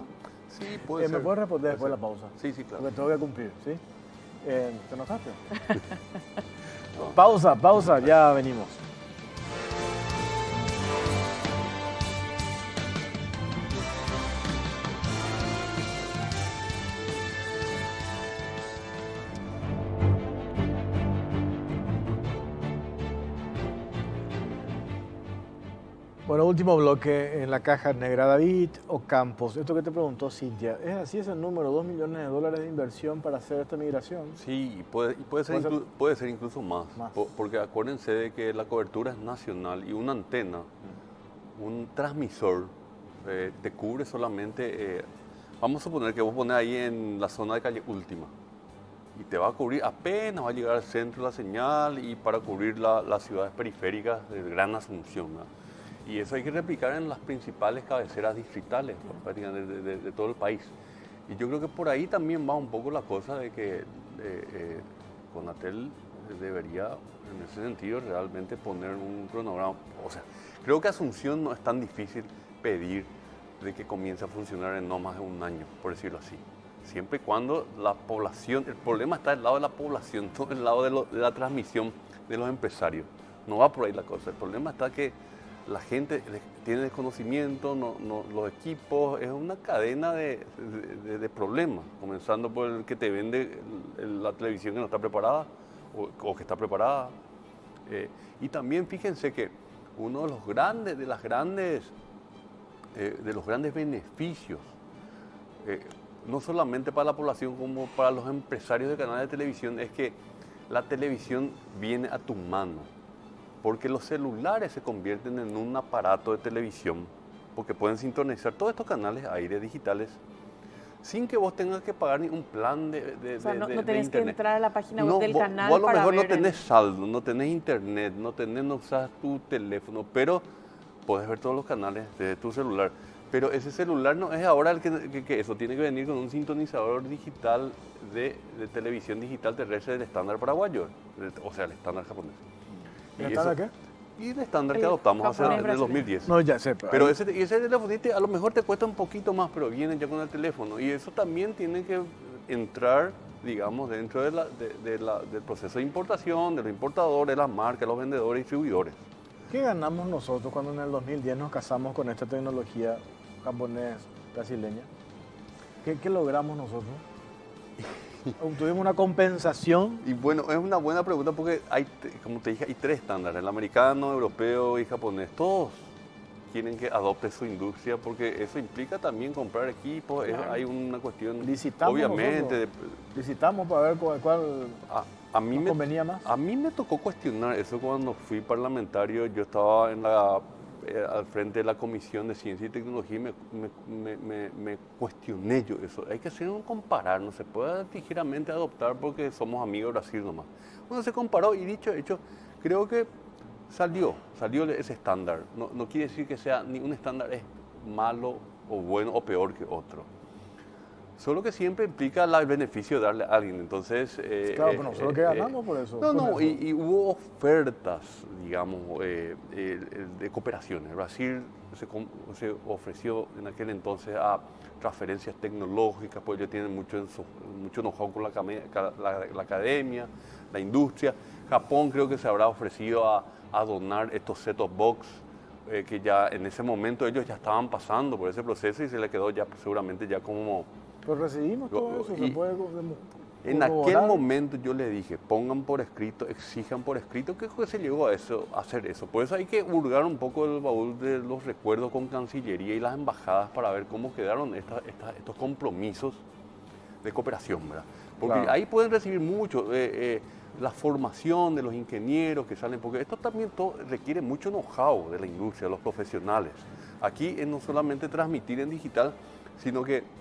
Sí, puede ser. ¿Me puedes responder después de la pausa? Sí, claro. Porque tengo que cumplir, ¿sí? ¿Te notaste? Pausa, ya venimos. Bueno, último bloque en la caja negra. David Ocampos, esto que te preguntó Cintia, ¿es así ese número, 2 millones de dólares de inversión para hacer esta migración? Sí, y puede ser incluso más. Porque acuérdense de que la cobertura es nacional y una antena, un transmisor, te cubre solamente, vamos a suponer que vos pones ahí en la zona de calle Última y te va a cubrir, apenas va a llegar al centro la señal y para cubrir las ciudades periféricas de Gran Asunción, ¿verdad? Y eso hay que replicar en las principales cabeceras distritales prácticamente de todo el país. Y yo creo que por ahí también va un poco la cosa de que Conatel debería, en ese sentido, realmente poner un cronograma. O sea, creo que Asunción no es tan difícil pedir de que comience a funcionar en no más de un año, por decirlo así. Siempre y cuando la población, el problema está del lado de la población, no del lado de la transmisión de los empresarios. No va por ahí la cosa. El problema está que la gente tiene desconocimiento, los equipos, es una cadena de problemas, comenzando por el que te vende la televisión que no está preparada, o que está preparada. Y también fíjense que uno de los grandes beneficios, no solamente para la población como para los empresarios de canales de televisión, es que la televisión viene a tu mano, porque los celulares se convierten en un aparato de televisión, porque pueden sintonizar todos estos canales aire digitales sin que vos tengas que pagar ni un plan O sea, no de tenés que internet. entrar a la página web del canal vos a lo para mejor no ver tenés saldo, no tenés internet, no usas tu teléfono, pero podés ver todos los canales desde tu celular. Pero ese celular no es ahora el que eso tiene que venir con un sintonizador digital de televisión digital terrestre del estándar paraguayo, o sea, el estándar japonés. ¿El estándar qué? Y el estándar El que adoptamos en el brasileño. 2010. No, ya sé. Pero ese telefonito a lo mejor te cuesta un poquito más, pero viene ya con el teléfono. Y eso también tiene que entrar, digamos, dentro del proceso de importación, de los importadores, las marcas, los vendedores, distribuidores. ¿Qué ganamos nosotros cuando en el 2010 nos casamos con esta tecnología japonés-brasileña? ¿Qué logramos nosotros? ¿Tuvimos una compensación? Y bueno, es una buena pregunta porque hay, como te dije, hay tres estándares, el americano, europeo y japonés. Todos quieren que adopte su industria porque eso implica también comprar equipos, Claro. hay una cuestión, Licitamos obviamente. Licitamos para ver cuál A mí nos convenía más. A mí me tocó cuestionar eso cuando fui parlamentario. Yo estaba al frente de la Comisión de Ciencia y Tecnología y me cuestioné yo eso. Hay que hacer un comparar, no se puede ligeramente adoptar porque somos amigos de Brasil nomás. Bueno, se comparó y dicho hecho, creo que salió ese estándar. No quiere decir que sea ni un estándar es malo o bueno o peor que otro. Solo que siempre implica el beneficio de darle a alguien. Entonces, Claro, pero nosotros que ganamos por eso. Y hubo ofertas, digamos, de cooperaciones. Brasil se ofreció en aquel entonces a transferencias tecnológicas, pues ellos tienen mucho know-how con la academia, la industria. Japón creo que se habrá ofrecido a donar estos set-top box, que ya en ese momento ellos ya estaban pasando por ese proceso y se le quedó ya seguramente ya como... Pero recibimos todo eso, se puede En aquel corroborar. momento yo le dije, pongan por escrito, exijan por escrito, que se llegó a hacer eso. Por eso hay que hurgar un poco el baúl de los recuerdos con Cancillería y las embajadas para ver cómo quedaron estos compromisos de cooperación, ¿verdad? Porque Claro. ahí pueden recibir mucho, la formación de los ingenieros que salen, porque esto también requiere mucho know-how de la industria, de los profesionales. Aquí es no solamente transmitir en digital, sino que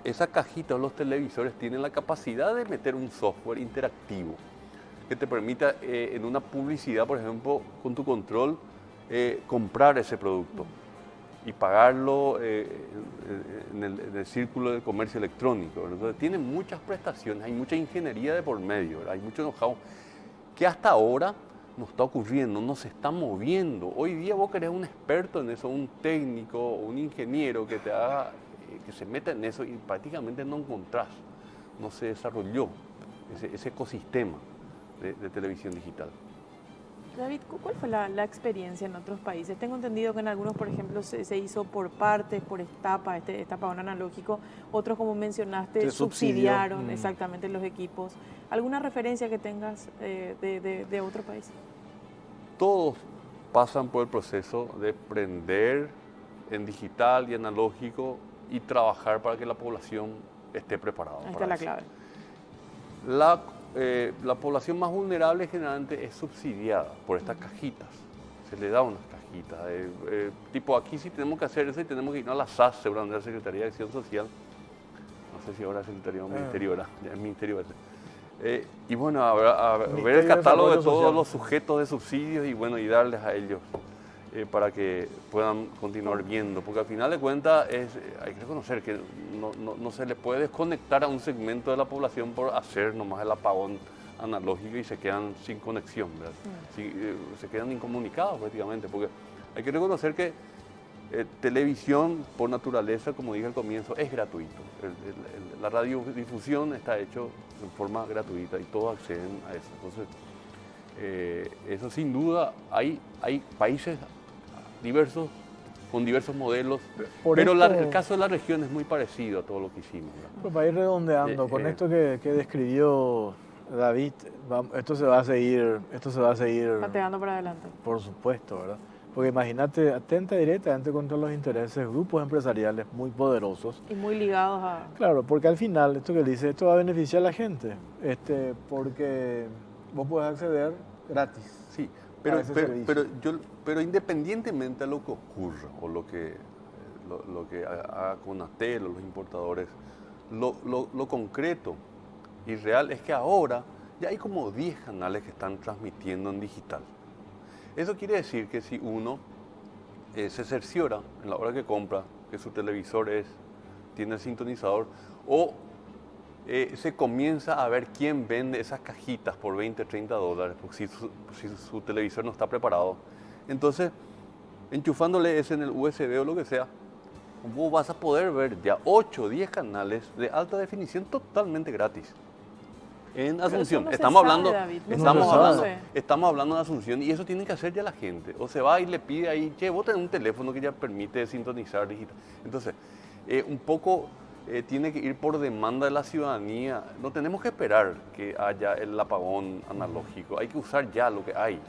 esa cajita o los televisores tienen la capacidad de meter un software interactivo que te permita en una publicidad, por ejemplo, con tu control, comprar ese producto y pagarlo en el círculo del comercio electrónico. Entonces tiene muchas prestaciones, hay mucha ingeniería de por medio, ¿verdad? Hay mucho know-how que hasta ahora no está ocurriendo, no se está moviendo. Hoy día vos querés un experto en eso, un técnico, un ingeniero que te haga... que se meta en eso y prácticamente no encontrás, no se desarrolló ese ecosistema de televisión digital. David, ¿cuál fue la experiencia en otros países? Tengo entendido que en algunos, por ejemplo, se hizo por partes, por etapa, este apagón analógico. Otros, como mencionaste, Se subsidió. subsidiaron exactamente los equipos. ¿Alguna referencia que tengas de otro país? Todos pasan por el proceso de prender en digital y analógico y trabajar para que la población esté preparada. Ahí está para la eso. clave. La población más vulnerable generalmente es subsidiada por estas cajitas. Se le da unas cajitas. Tipo, aquí sí tenemos que hacer eso y tenemos que ir a la SAS, seguramente la Secretaría de Acción Social. No sé si ahora es Secretaría o Ministerio, ¿verdad? Ya es Ministerio ese. Y bueno, a ver Ministerio el de catálogo de Desarrollo todos Social. los sujetos de subsidios y bueno, y darles a ellos para que puedan continuar viendo. Porque al final de cuentas hay que reconocer que no se le puede desconectar a un segmento de la población por hacer nomás el apagón analógico y se quedan sin conexión, ¿verdad? Se quedan incomunicados prácticamente, porque hay que reconocer que televisión por naturaleza, como dije al comienzo, es gratuito. La radiodifusión está hecho en forma gratuita y todos acceden a eso. Entonces, eso sin duda, hay países diversos, con diversos modelos, pero el caso de la región es muy parecido a todo lo que hicimos, ¿verdad? Pues para ir redondeando, con esto que describió David, esto se va a seguir pateando para adelante. por supuesto, ¿verdad? Porque imagínate, atenta directamente contra los intereses de grupos empresariales muy poderosos. Y muy ligados a... Claro, porque al final, esto que él dice, esto va a beneficiar a la gente, porque vos podés acceder gratis. Sí, a ese servicio. pero independientemente de lo que ocurra o lo que haga Conatel o los importadores, lo concreto y real es que ahora ya hay como 10 canales que están transmitiendo en digital. Eso quiere decir que si uno se cerciora en la hora que compra que su televisor tiene el sintonizador, o se comienza a ver quién vende esas cajitas por 20, 30 dólares, porque si su televisor no está preparado, entonces enchufándole ese en el USB o lo que sea, vos vas a poder ver ya 8 o 10 canales de alta definición totalmente gratis. En Asunción, no se estamos sabe, hablando, David, estamos hablando de Asunción, y eso tiene que hacer ya la gente. O se va y le pide ahí, che, vos tenés un teléfono que ya permite sintonizar digital. Entonces, un poco tiene que ir por demanda de la ciudadanía. No tenemos que esperar que haya el apagón analógico, hay que usar ya lo que hay.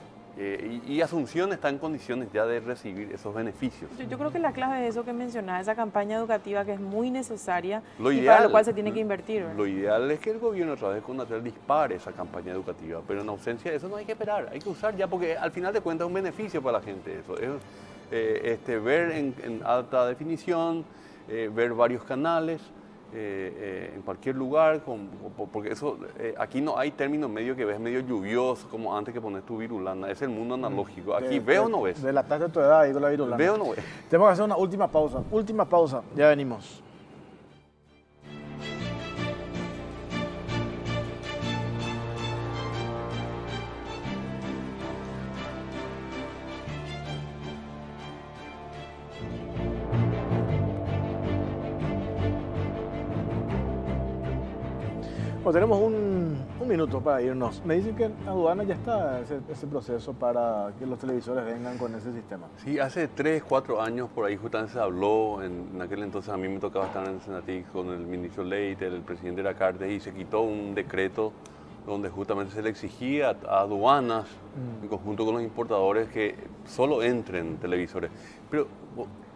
Y Asunción está en condiciones ya de recibir esos beneficios. Yo creo que la clave es eso que mencionaba, esa campaña educativa que es muy necesaria y Ideal, para lo cual se tiene que invertir, ¿verdad? Lo ideal es que el gobierno a través de Conatel dispare esa campaña educativa, pero en ausencia de eso no hay que esperar, hay que usar ya, porque al final de cuentas es un beneficio para la gente eso. Es ver en alta definición, ver varios canales, en cualquier lugar, porque eso aquí no hay término medio que ves medio lluvioso como antes que pones tu virulana, es el mundo analógico. Aquí veo o no ves. Delataste tu edad ahí con la virulana. Veo o no ves. Tenemos que hacer una última pausa, ya venimos. Bueno, tenemos un minuto para irnos. Me dicen que en aduana ya está ese proceso para que los televisores vengan con ese sistema. Sí, hace 3, 4 años por ahí justamente se habló, en aquel entonces a mí me tocaba estar en Senatix con el ministro Leite, el presidente Lacartes, y se quitó un decreto donde justamente se le exigía a aduanas, en conjunto con los importadores, que solo entren televisores. Pero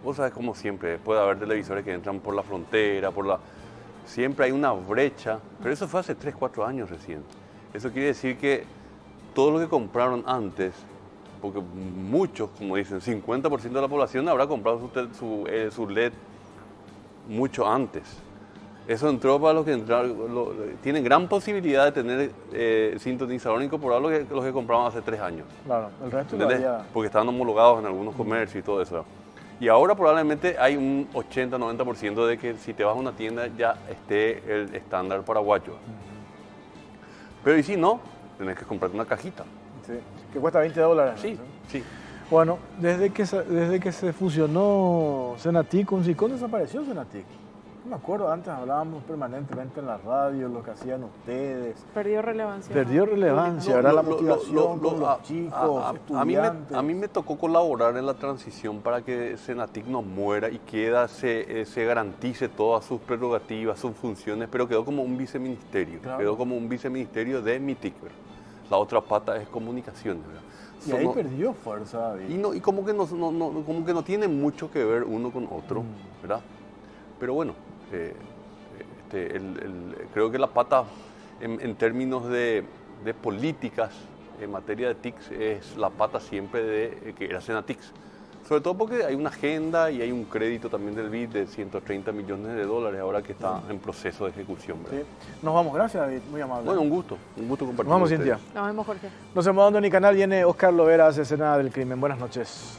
vos sabés, como siempre, puede haber televisores que entran por la frontera, siempre hay una brecha, pero eso fue hace 3, 4 años recién. Eso quiere decir que todo lo que compraron antes, porque muchos, como dicen, 50% de la población habrá comprado su LED mucho antes. Eso entró para los que entraron, tienen gran posibilidad de tener sintonizador incorporado los que compraban hace 3 años. Claro, el resto todavía... Porque estaban homologados en algunos comercios y todo eso. Y ahora probablemente hay un 80-90% de que si te vas a una tienda ya esté el estándar paraguayo. Pero y si no, tenés que comprarte una cajita. Sí, que cuesta $20. Sí, ¿no? sí. Bueno, desde que se fusionó Senatic con Sicón, desapareció Senatic. No me acuerdo, antes hablábamos permanentemente en la radio, lo que hacían ustedes. Perdió relevancia. Perdió relevancia, ahora la motivación con los chicos, estudiantes. A mí me tocó colaborar en la transición para que Senatic no muera y se garantice todas sus prerrogativas, sus funciones, pero quedó como un viceministerio. Claro. Quedó como un viceministerio de MITIC, ¿verdad? La otra pata es comunicaciones, ¿verdad? Y ahí perdió fuerza, David. Y como que no tiene mucho que ver uno con otro, ¿verdad? Pero bueno, creo que la pata en términos de políticas en materia de TICS es la pata siempre de que era Senatix. Sobre todo porque hay una agenda y hay un crédito también del BID de $130 millones ahora que está en proceso de ejecución, ¿verdad? Sí. Nos vamos, gracias David, muy amable. Bueno, un gusto compartir. Nos vamos, Cintia. Nos vemos, Jorge. Nos vemos dando mi canal, viene Oscar Lovera, Escena del Crimen. Buenas noches.